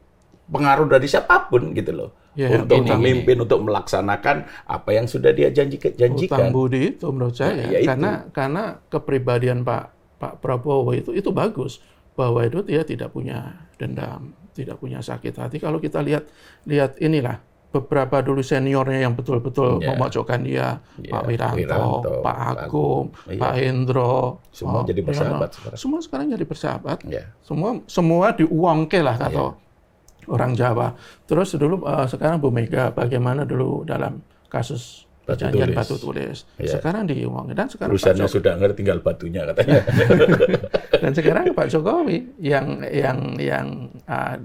pengaruh dari siapapun gitu loh. Ya, untuk memimpin, untuk melaksanakan apa yang sudah dia janjikan. Utang budi itu menurut saya, Ya, karena kepribadian Pak Prabowo itu bagus, bahwa itu dia tidak punya dendam, tidak punya sakit hati. Kalau kita lihat inilah beberapa dulu seniornya yang betul-betul memojokkan dia, Pak Wiranto, Pak Agung, Pak Hendro, semua jadi bersahabat sekarang. Semua sekarang jadi bersahabat. Semua diuangke lah kata orang Jawa. Terus dulu sekarang Bu Mega bagaimana dulu dalam kasus perjanjian batu tulis. Sekarang diuangke, dan sekarang perusahaannya sudah nggak tinggal batunya katanya. Dan sekarang Pak Jokowi yang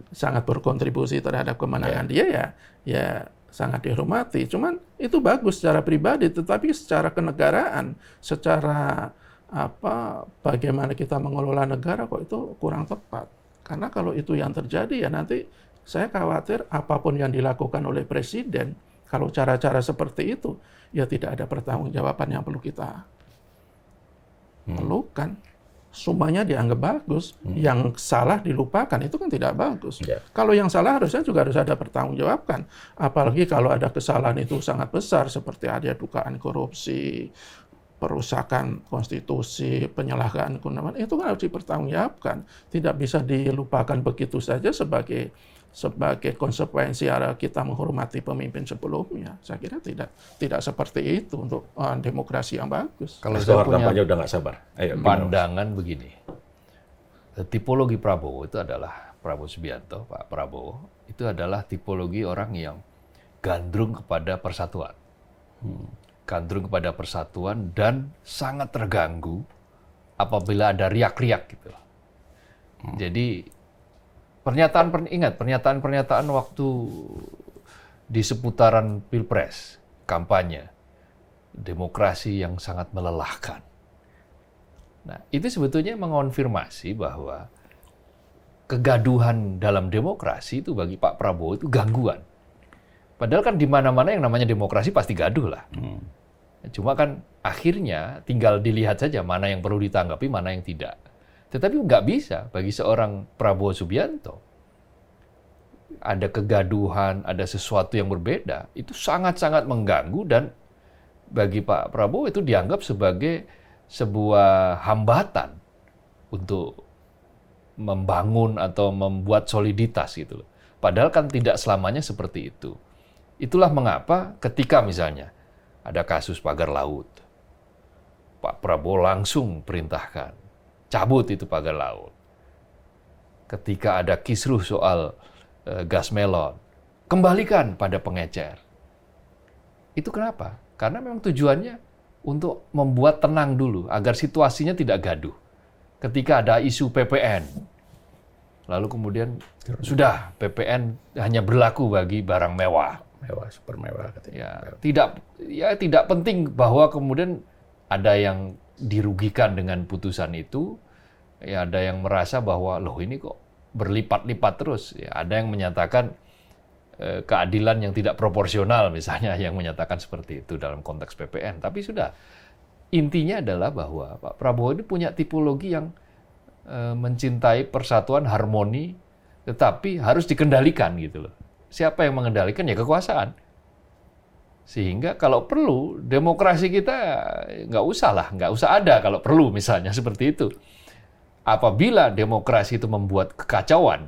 sangat berkontribusi terhadap kemenangan dia ya sangat dihormati. Cuman itu bagus secara pribadi, tetapi secara kenegaraan, secara bagaimana kita mengelola negara kok itu kurang tepat. Karena kalau itu yang terjadi ya nanti saya khawatir apapun yang dilakukan oleh presiden, kalau cara-cara seperti itu ya tidak ada pertanggungjawaban yang perlu kita perlukan. Semuanya dianggap bagus, yang salah dilupakan, itu kan tidak bagus. Kalau yang salah harusnya juga harus ada pertanggungjawabkan. Apalagi kalau ada kesalahan itu sangat besar, seperti ada dugaan korupsi, perusakan konstitusi, penyalahgunaan kewenangan, itu kan harus dipertanggungjawabkan. Tidak bisa dilupakan begitu saja sebagai konsekuensi kita menghormati pemimpin sebelumnya. Saya kira tidak seperti itu untuk demokrasi yang bagus. Kalau saya punya udah nggak sabar. pandangan begini, tipologi Prabowo itu adalah Prabowo Subianto, Pak Prabowo itu adalah tipologi orang yang gandrung kepada persatuan, gandrung kepada persatuan dan sangat terganggu apabila ada riak-riak gitu. Jadi pernyataan waktu di seputaran Pilpres, kampanye, demokrasi yang sangat melelahkan. Nah, itu sebetulnya mengonfirmasi bahwa kegaduhan dalam demokrasi itu bagi Pak Prabowo itu gangguan. Padahal kan di mana-mana yang namanya demokrasi pasti gaduh lah. Cuma kan akhirnya tinggal dilihat saja mana yang perlu ditanggapi, mana yang tidak. Tetapi nggak bisa bagi seorang Prabowo Subianto. Ada kegaduhan, ada sesuatu yang berbeda, itu sangat-sangat mengganggu, dan bagi Pak Prabowo itu dianggap sebagai sebuah hambatan untuk membangun atau membuat soliditas gitu loh. Padahal kan tidak selamanya seperti itu. Itulah mengapa ketika misalnya ada kasus pagar laut, Pak Prabowo langsung perintahkan cabut itu pagar laut. Ketika ada kisruh soal gas melon, kembalikan pada pengecer. Itu kenapa? Karena memang tujuannya untuk membuat tenang dulu, agar situasinya tidak gaduh. Ketika ada isu PPN, lalu kemudian sudah PPN hanya berlaku bagi barang mewah. Super mewah katanya. Tidak penting bahwa kemudian ada yang dirugikan dengan putusan itu, ya ada yang merasa bahwa loh ini kok berlipat-lipat terus. Ya, ada yang menyatakan keadilan yang tidak proporsional misalnya, yang menyatakan seperti itu dalam konteks PPN. Tapi sudah, intinya adalah bahwa Pak Prabowo ini punya tipologi yang mencintai persatuan, harmoni, tetapi harus dikendalikan gitu loh. Siapa yang mengendalikan? Ya kekuasaan. Sehingga kalau perlu, demokrasi kita nggak usah ada kalau perlu misalnya seperti itu. Apabila demokrasi itu membuat kekacauan,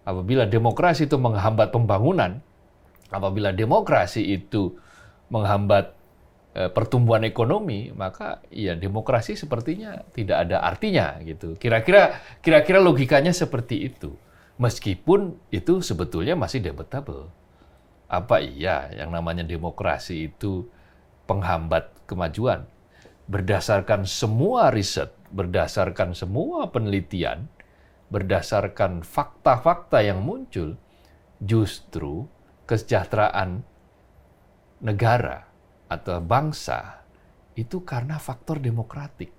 apabila demokrasi itu menghambat pembangunan, apabila demokrasi itu menghambat pertumbuhan ekonomi, maka ya demokrasi sepertinya tidak ada artinya gitu. Kira-kira logikanya seperti itu. Meskipun itu sebetulnya masih debatable. Apa iya yang namanya demokrasi itu penghambat kemajuan? Berdasarkan semua riset, berdasarkan semua penelitian, berdasarkan fakta-fakta yang muncul, justru kesejahteraan negara atau bangsa itu karena faktor demokratik,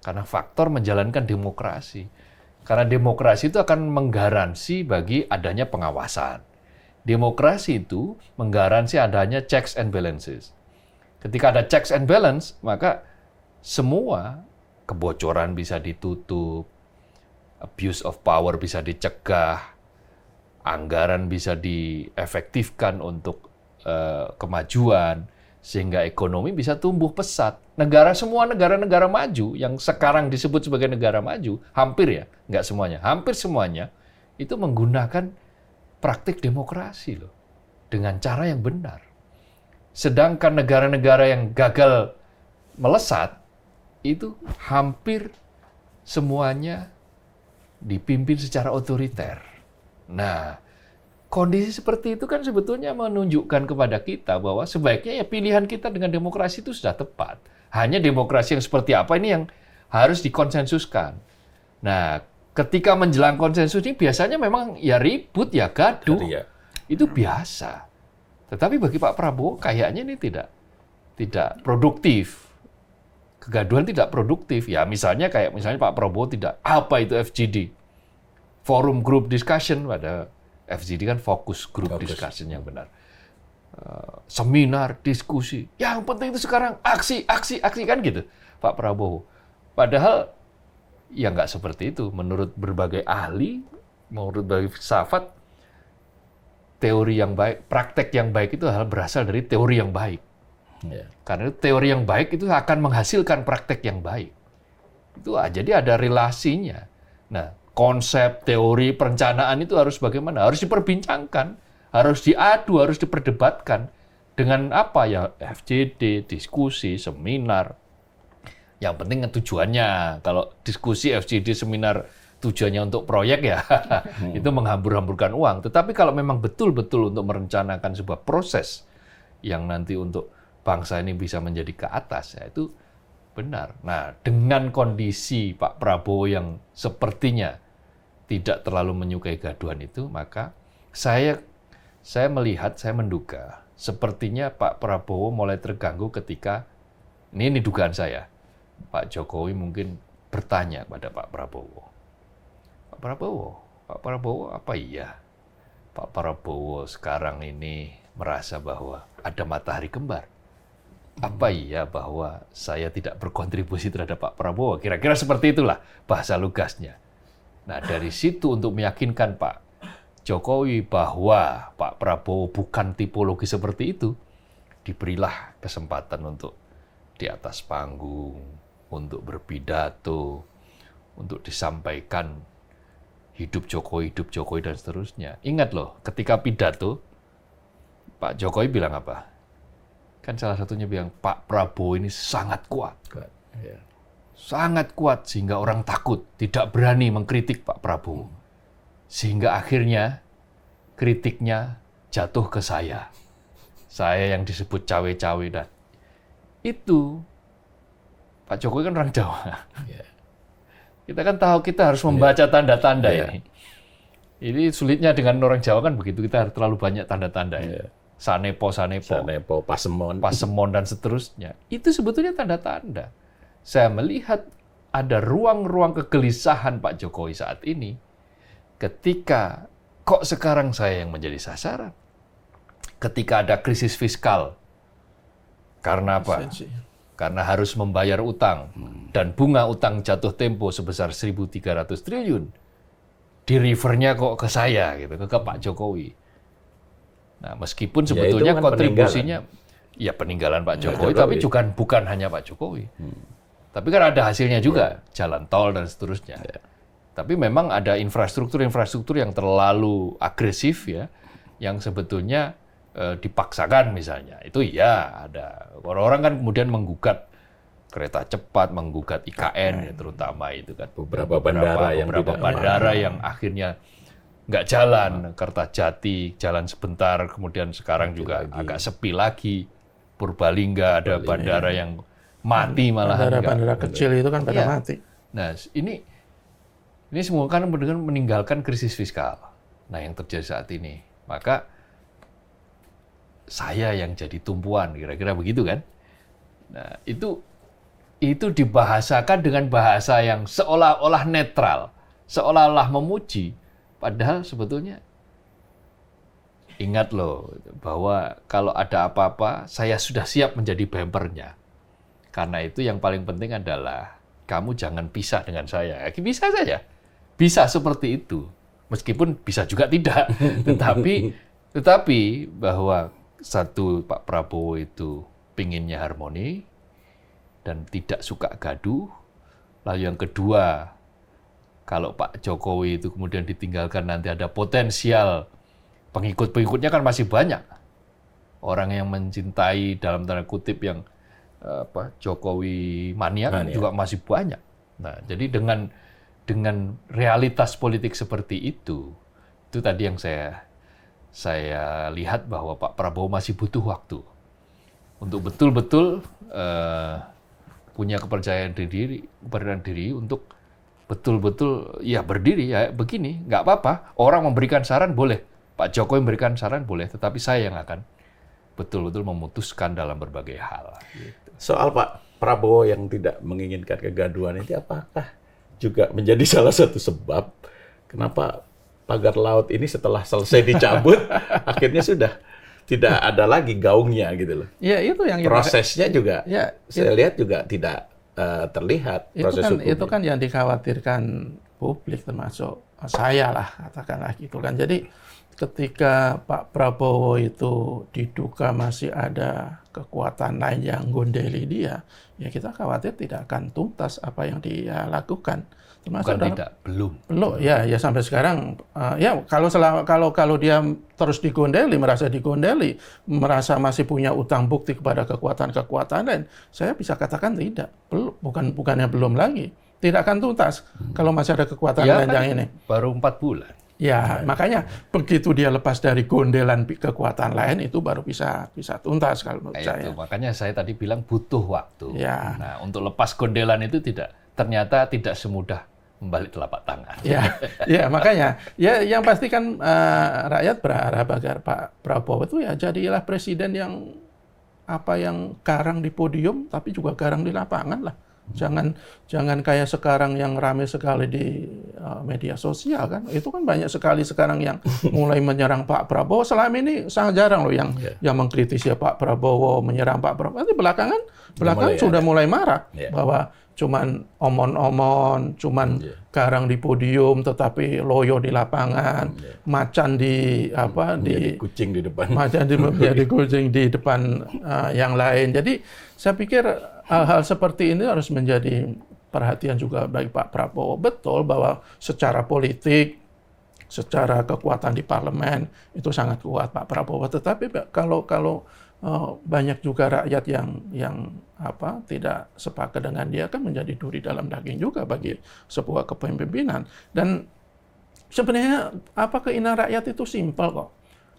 karena faktor menjalankan demokrasi. Karena demokrasi itu akan menggaransi bagi adanya pengawasan. Demokrasi itu menggaransi adanya checks and balances. Ketika ada checks and balance, maka semua kebocoran bisa ditutup, abuse of power bisa dicegah, anggaran bisa diefektifkan untuk kemajuan, sehingga ekonomi bisa tumbuh pesat. Semua negara-negara maju yang sekarang disebut sebagai negara maju, hampir ya, nggak semuanya, hampir semuanya, itu menggunakan praktik demokrasi loh, dengan cara yang benar. Sedangkan negara-negara yang gagal melesat, itu hampir semuanya dipimpin secara otoriter. Nah, kondisi seperti itu kan sebetulnya menunjukkan kepada kita bahwa sebaiknya ya pilihan kita dengan demokrasi itu sudah tepat. Hanya demokrasi yang seperti apa ini yang harus dikonsensuskan. Nah, ketika menjelang konsensus ini biasanya memang ya ribut, ya gaduh. Ya. Itu biasa. Tetapi bagi Pak Prabowo kayaknya ini tidak produktif. Kegaduhan tidak produktif. Ya misalnya Pak Prabowo tidak, apa itu FGD? Forum Group Discussion, pada FGD kan fokus group discussion yang benar. Seminar, diskusi. Yang penting itu sekarang aksi kan gitu, Pak Prabowo. Padahal ya nggak seperti itu. Menurut berbagai ahli, menurut berbagai filsafat, teori yang baik, praktek yang baik itu berasal dari teori yang baik. Ya. Karena teori yang baik itu akan menghasilkan praktek yang baik. Jadi ada relasinya. Nah, konsep, teori, perencanaan itu harus bagaimana? Harus diperbincangkan, harus diadu, harus diperdebatkan. Dengan apa ya? FGD, diskusi, seminar. Yang penting tujuannya. Kalau diskusi, FGD, seminar tujuannya untuk proyek ya, itu menghambur-hamburkan uang. Tetapi kalau memang betul-betul untuk merencanakan sebuah proses yang nanti untuk bangsa ini bisa menjadi ke atas, ya itu benar. Nah, dengan kondisi Pak Prabowo yang sepertinya tidak terlalu menyukai gaduhan itu, maka saya melihat, saya menduga, sepertinya Pak Prabowo mulai terganggu ketika, ini dugaan saya, Pak Jokowi mungkin bertanya pada Pak Prabowo, Pak Prabowo apa iya Pak Prabowo sekarang ini merasa bahwa ada matahari kembar? Apa iya bahwa saya tidak berkontribusi terhadap Pak Prabowo? Kira-kira seperti itulah bahasa lugasnya. Nah, dari situ untuk meyakinkan Pak Jokowi bahwa Pak Prabowo bukan tipologi seperti itu, diberilah kesempatan untuk di atas panggung, untuk berpidato, untuk disampaikan hidup Jokowi, dan seterusnya. Ingat loh, ketika pidato, Pak Jokowi bilang apa? Kan salah satunya bilang, Pak Prabowo ini sangat kuat. Ya. Sangat kuat, sehingga orang takut, tidak berani mengkritik Pak Prabowo. Sehingga akhirnya, kritiknya jatuh ke saya. Saya yang disebut cawe-cawe. Dan itu, Pak Jokowi kan orang Jawa. Ya. Kita kan tahu kita harus membaca tanda-tanda ini. Ini sulitnya dengan orang Jawa kan begitu, kita harus terlalu banyak tanda-tanda. Ya. Sanepo, pasemon, dan seterusnya. Itu sebetulnya tanda-tanda. Saya melihat ada ruang-ruang kegelisahan Pak Jokowi saat ini ketika kok sekarang saya yang menjadi sasaran? Ketika ada krisis fiskal. Karena apa? Karena harus membayar utang. Dan bunga utang jatuh tempo sebesar 1.300 triliun. Di refernya kok ke saya, gitu, ke Pak Jokowi. Nah, meskipun sebetulnya kan kontribusinya ya peninggalan Pak Jokowi, tapi juga bukan hanya Pak Jokowi. Tapi kan ada hasilnya juga, jalan tol dan seterusnya. Tapi memang ada infrastruktur yang terlalu agresif ya, yang sebetulnya dipaksakan misalnya. Itu ya ada. Orang-orang kan kemudian menggugat kereta cepat, menggugat IKN ya, terutama itu kan. Beberapa bandara yang akhirnya nggak jalan, Kertajati jalan sebentar, kemudian sekarang juga agak sepi lagi. Purbalingga ada bandara yang mati malahan. Bandara kecil itu kan pada mati. Nah, ini semua kan dengan meninggalkan krisis fiskal. Nah, yang terjadi saat ini. Maka saya yang jadi tumpuan, kira-kira begitu kan? Nah, itu dibahasakan dengan bahasa yang seolah-olah netral, seolah-olah memuji, padahal sebetulnya ingat loh bahwa kalau ada apa-apa saya sudah siap menjadi bempernya. Karena itu yang paling penting adalah kamu jangan pisah dengan saya. Bisa saja, bisa seperti itu, meskipun bisa juga tidak. Tetapi bahwa satu, Pak Prabowo itu pinginnya harmoni dan tidak suka gaduh. Lalu yang kedua, kalau Pak Jokowi itu kemudian ditinggalkan nanti ada potensial pengikut-pengikutnya kan masih banyak. Orang yang mencintai dalam tanda kutip yang Jokowi mania juga masih banyak. Nah, jadi dengan realitas politik seperti itu tadi yang saya lihat bahwa Pak Prabowo masih butuh waktu untuk betul-betul punya kepercayaan diri untuk betul-betul ya berdiri ya begini, nggak apa-apa. Orang memberikan saran boleh, Pak Jokowi memberikan saran boleh, tetapi saya yang akan betul-betul memutuskan dalam berbagai hal. Gitu. Soal Pak Prabowo yang tidak menginginkan kegaduhan itu apakah juga menjadi salah satu sebab kenapa pagar laut ini setelah selesai dicabut, akhirnya sudah tidak ada lagi gaungnya gitu loh. Ya itu yang prosesnya juga, saya lihat juga tidak terlihat proses hukumnya. Itu kan yang dikhawatirkan publik, termasuk saya lah katakanlah gitu kan. Jadi ketika Pak Prabowo itu diduga masih ada kekuatan lain yang gondeli dia, ya kita khawatir tidak akan tuntas apa yang dia lakukan. Bukan tidak, belum. Ya sampai sekarang ya kalau dia terus merasa digondeli, merasa masih punya utang bukti kepada kekuatan-kekuatan lain, saya bisa katakan tidak, bukannya belum lagi, tidak akan tuntas kalau masih ada kekuatan lain yang ini. Baru 4 bulan. Ya, makanya begitu dia lepas dari gondelan kekuatan lain itu baru bisa tuntas kalau menurut saya. Makanya saya tadi bilang butuh waktu. Ya. Nah, untuk lepas gondelan itu ternyata tidak semudah membalik telapak tangan. Ya, makanya ya yang pasti kan rakyat berharap agar Pak Prabowo itu ya jadilah presiden yang garang di podium tapi juga garang di lapangan lah. Jangan kayak sekarang yang ramai sekali di media sosial kan. Itu kan banyak sekali sekarang yang mulai menyerang Pak Prabowo. Selama ini sangat jarang loh yang mengkritisi Pak Prabowo, menyerang Pak Prabowo. Nanti belakangan sudah mulai marah bahwa cuman omon-omon, cuman garang di podium tetapi loyo di lapangan, macan di kucing di depan. Macan menjadi kucing di depan yang lain. Jadi saya pikir hal-hal seperti ini harus menjadi perhatian juga bagi Pak Prabowo. Betul bahwa secara politik, secara kekuatan di parlemen itu sangat kuat Pak Prabowo. Tetapi kalau banyak juga rakyat yang tidak sepakat dengan dia kan menjadi duri dalam daging juga bagi sebuah kepemimpinan. Dan sebenarnya keinginan rakyat itu simpel kok.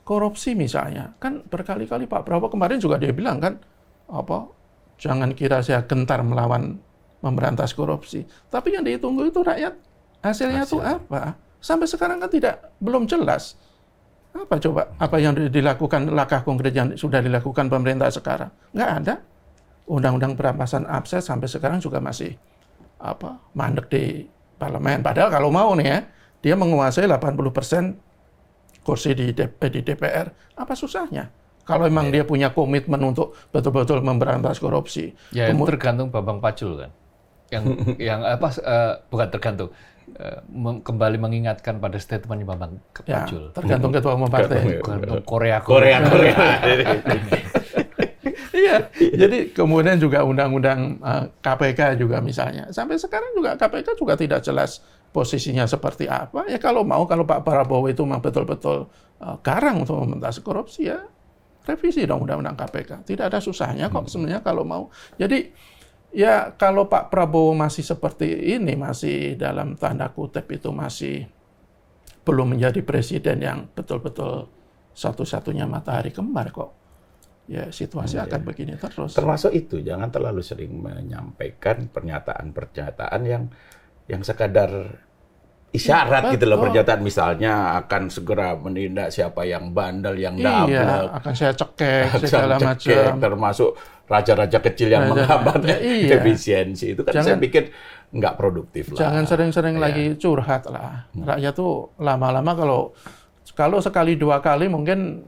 Korupsi misalnya, kan berkali-kali Pak Prabowo kemarin juga dia bilang kan jangan kira saya gentar melawan memberantas korupsi. Tapi yang ditunggu itu rakyat hasilnya itu apa? Sampai sekarang kan belum jelas. Apa coba? Apa yang dilakukan, langkah konkret yang sudah dilakukan pemerintah sekarang? Nggak ada. Undang-undang perampasan aset sampai sekarang juga masih mandek di parlemen. Padahal kalau mau nih ya, dia menguasai 80% kursi di DPR. Apa susahnya? Kalau memang dia punya komitmen untuk betul-betul memberantas korupsi. Ya, itu tergantung Bambang Pacul kan. Yang bukan tergantung. Kembali mengingatkan pada statementnya Bambang Pacul. Tergantung ketua umum partai. Tergantung Korea. Iya, jadi kemudian juga undang-undang KPK juga misalnya. Sampai sekarang juga KPK juga tidak jelas posisinya seperti apa. Ya kalau Pak Prabowo itu memang betul-betul garang untuk memberantas korupsi, ya revisi dong undang-undang KPK. Tidak ada susahnya kok sebenarnya kalau mau. Jadi ya kalau Pak Prabowo masih seperti ini, masih dalam tanda kutip itu masih belum menjadi presiden yang betul-betul satu-satunya matahari kembar kok. Ya situasi akan begini terus. Termasuk itu, jangan terlalu sering menyampaikan pernyataan-pernyataan yang sekadar isyarat gitu loh. Pernyataan misalnya akan segera menindak siapa yang bandel, yang double. Iya, akan saya cekek segala macam. Termasuk raja-raja kecil yang menghambat efisiensi. Itu kan saya pikir nggak produktif lah. Jangan sering-sering lagi curhat lah. Rakyat tuh lama-lama kalau sekali dua kali mungkin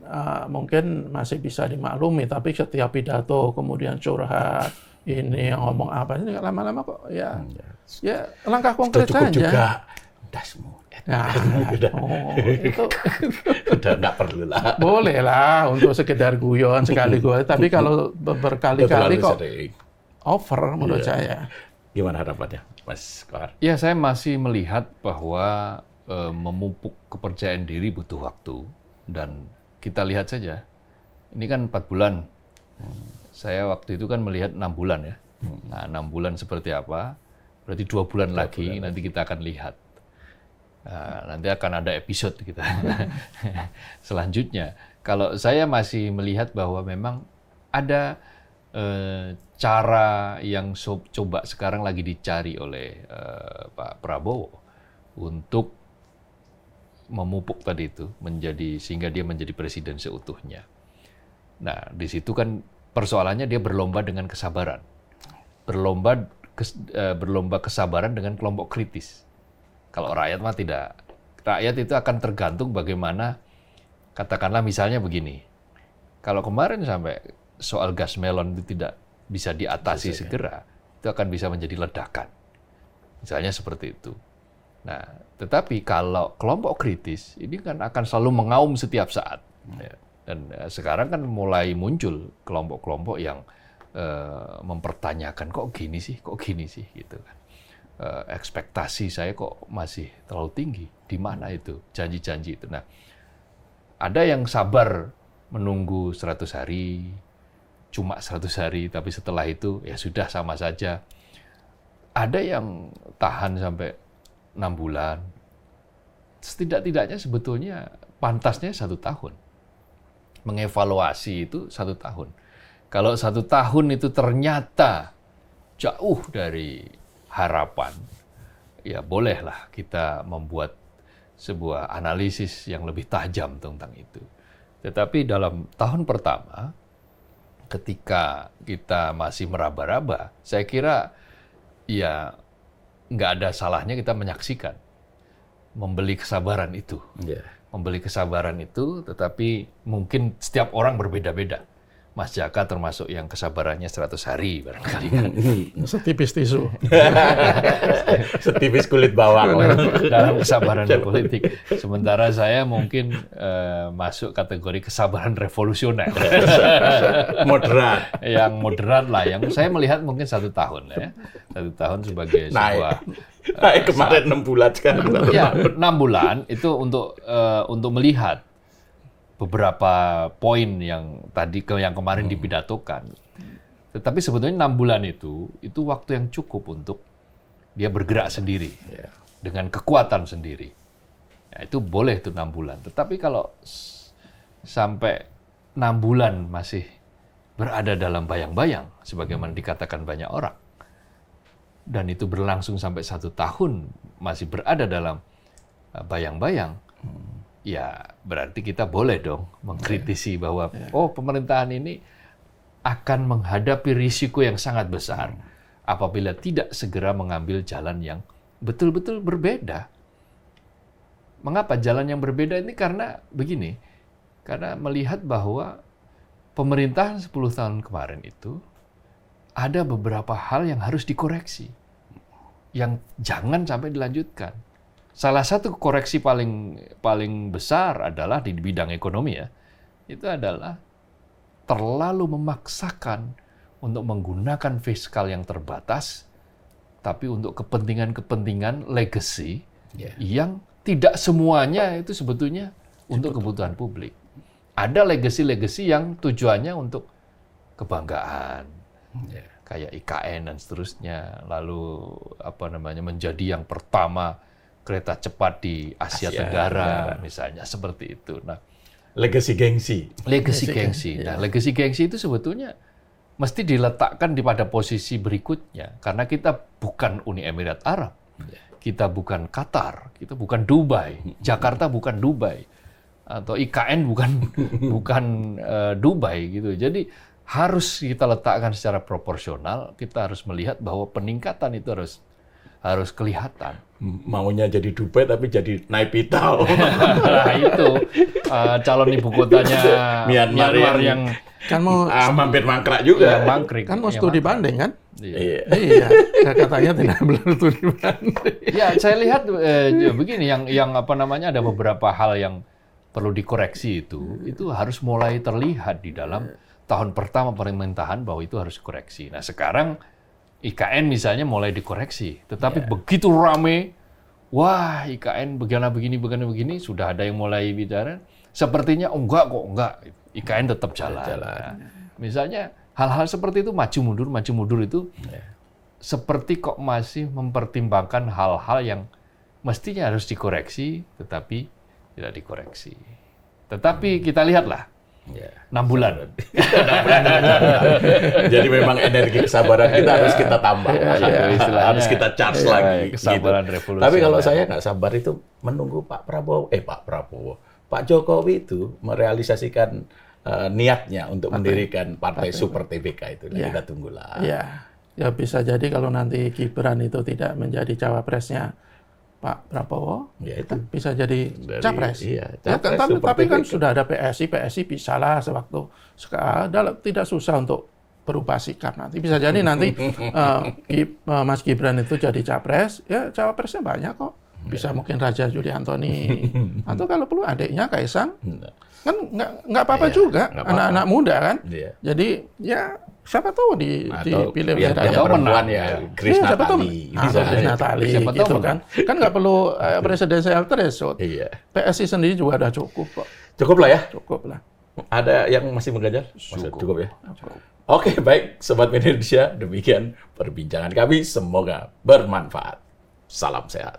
masih bisa dimaklumi, tapi setiap pidato kemudian curhat ini ngomong apa ini lama-lama kok ya langkah konkret saja. Juga dasmu. Itu udah nggak perlu lah. Boleh lah untuk sekedar guyon sekali-kali, tapi kalau berkali-kali kok over menurut saya. Gimana harapannya, Mas Kohar? Ya, saya masih melihat bahwa memupuk kepercayaan diri butuh waktu, dan kita lihat saja ini kan 4 bulan. Saya waktu itu kan melihat 6 bulan ya. Nah, 6 bulan seperti apa? Berarti 2 bulan lagi nanti kita akan lihat. Nah, nanti akan ada episode kita selanjutnya. Kalau saya masih melihat bahwa memang ada cara yang coba sekarang lagi dicari oleh Pak Prabowo untuk memupuk tadi itu sehingga dia menjadi presiden seutuhnya. Nah, di situ kan persoalannya dia berlomba dengan kesabaran. Berlomba kesabaran dengan kelompok kritis. Kalau rakyat mah tidak. Rakyat itu akan tergantung bagaimana, katakanlah misalnya begini. Kalau kemarin sampai soal gas melon itu tidak bisa diatasi segera, itu akan bisa menjadi ledakan. Misalnya seperti itu. Nah, tetapi kalau kelompok kritis, ini kan akan selalu mengaum setiap saat. Dan sekarang kan mulai muncul kelompok-kelompok yang mempertanyakan, kok gini sih, gitu kan. Ekspektasi saya kok masih terlalu tinggi. Di mana itu janji-janji itu? Nah, ada yang sabar menunggu 100 hari, cuma 100 hari, tapi setelah itu ya sudah sama saja. Ada yang tahan sampai 6 bulan. Setidak-tidaknya sebetulnya pantasnya 1 tahun. Mengevaluasi itu 1 tahun. Kalau 1 tahun itu ternyata jauh dari harapan, ya bolehlah kita membuat sebuah analisis yang lebih tajam tentang itu. Tetapi dalam tahun pertama, ketika kita masih meraba-raba, saya kira ya nggak ada salahnya kita menyaksikan, membeli kesabaran itu. Membeli kesabaran itu, tetapi mungkin setiap orang berbeda-beda. Mas Jaka termasuk yang kesabarannya 100 hari barangkali kan. Setipis tisu. Setipis kulit bawang. Dalam kesabaran politik. Sementara saya mungkin masuk kategori kesabaran revolusioner. Moderat. Yang moderat lah. Yang saya melihat mungkin 1 tahun ya. 1 tahun sebagai sebuah... Naik kemarin 6 bulan sekarang. Ya, 6 bulan itu untuk melihat beberapa poin yang kemarin dipidatokan. Tetapi sebetulnya 6 bulan itu waktu yang cukup untuk dia bergerak sendiri dengan kekuatan sendiri. Ya, itu boleh itu 6 bulan. Tetapi kalau sampai 6 bulan masih berada dalam bayang-bayang, sebagaimana dikatakan banyak orang, dan itu berlangsung sampai 1 tahun masih berada dalam bayang-bayang, ya berarti kita boleh dong mengkritisi bahwa pemerintahan ini akan menghadapi risiko yang sangat besar apabila tidak segera mengambil jalan yang betul-betul berbeda. Mengapa jalan yang berbeda ini? Karena begini, karena melihat bahwa pemerintahan 10 tahun kemarin itu ada beberapa hal yang harus dikoreksi, yang jangan sampai dilanjutkan. Salah satu koreksi paling besar adalah di bidang ekonomi ya, itu adalah terlalu memaksakan untuk menggunakan fiskal yang terbatas, tapi untuk kepentingan legacy yang tidak semuanya itu sebetulnya untuk kebutuhan publik. Ada legacy-legacy yang tujuannya untuk kebanggaan, kayak IKN dan seterusnya. Lalu menjadi yang pertama kereta cepat di Asia Tenggara, misalnya seperti itu. Nah, legacy gengsi. Nah, legacy gengsi itu sebetulnya mesti diletakkan pada posisi berikutnya, karena kita bukan Uni Emirat Arab. Kita bukan Qatar, kita bukan Dubai, Jakarta bukan Dubai, atau IKN bukan Dubai gitu. Jadi harus kita letakkan secara proporsional. Kita harus melihat bahwa peningkatan itu harus kelihatan. Maunya jadi Dubai tapi jadi Naypyidaw. Nah itu calon ibu kotanya Myanmar yang kan mau mampir mangkrak juga. Mangkrik. Kan mau studi banding kan? Iya. Katanya tidak belum studi banding. Ya, saya lihat begini, yang ada beberapa hal yang perlu dikoreksi itu harus mulai terlihat di dalam tahun pertama pemerintahan bahwa itu harus dikoreksi. Nah, sekarang IKN misalnya mulai dikoreksi, tetapi begitu rame, wah IKN begini, sudah ada yang mulai bicara, sepertinya enggak, IKN tetap jalan. Nah, misalnya hal-hal seperti itu maju mundur itu seperti kok masih mempertimbangkan hal-hal yang mestinya harus dikoreksi, tetapi tidak dikoreksi. Tetapi kita lihatlah, 6 bulan. Jadi memang energi kesabaran kita harus kita tambah, harus kita charge lagi. Kesabaran gitu. revolusi. Tapi kalau saya nggak sabar itu menunggu Pak Jokowi itu merealisasikan niatnya untuk mendirikan partai Super TBK itu. Kita tunggulah. Ya bisa jadi kalau nanti Gibran itu tidak menjadi cawapresnya Pak Prabowo, itu bisa jadi capres. Tapi kan sudah ada PSI bisa lah sewaktu tidak susah untuk berubah sikap nanti. Bisa jadi nanti Mas Gibran itu jadi capres, ya cawapresnya banyak kok. Bisa mungkin Raja Juli Antoni, atau kalau perlu adiknya Kaisang, kan nggak apa-apa juga, anak-anak muda kan. Jadi ya siapa tahu dipilih oleh rakyat. Atau perempuan ya, Grace Natali. Grace Natali gitu kan. Kan nggak perlu presidensial threshold. PSI sendiri juga udah cukup kok. Cukup lah ya? Cukup lah. Ada yang masih mengganjal? Cukup ya? Oke, baik. Sobat Media Indonesia, demikian perbincangan kami. Semoga bermanfaat. Salam sehat.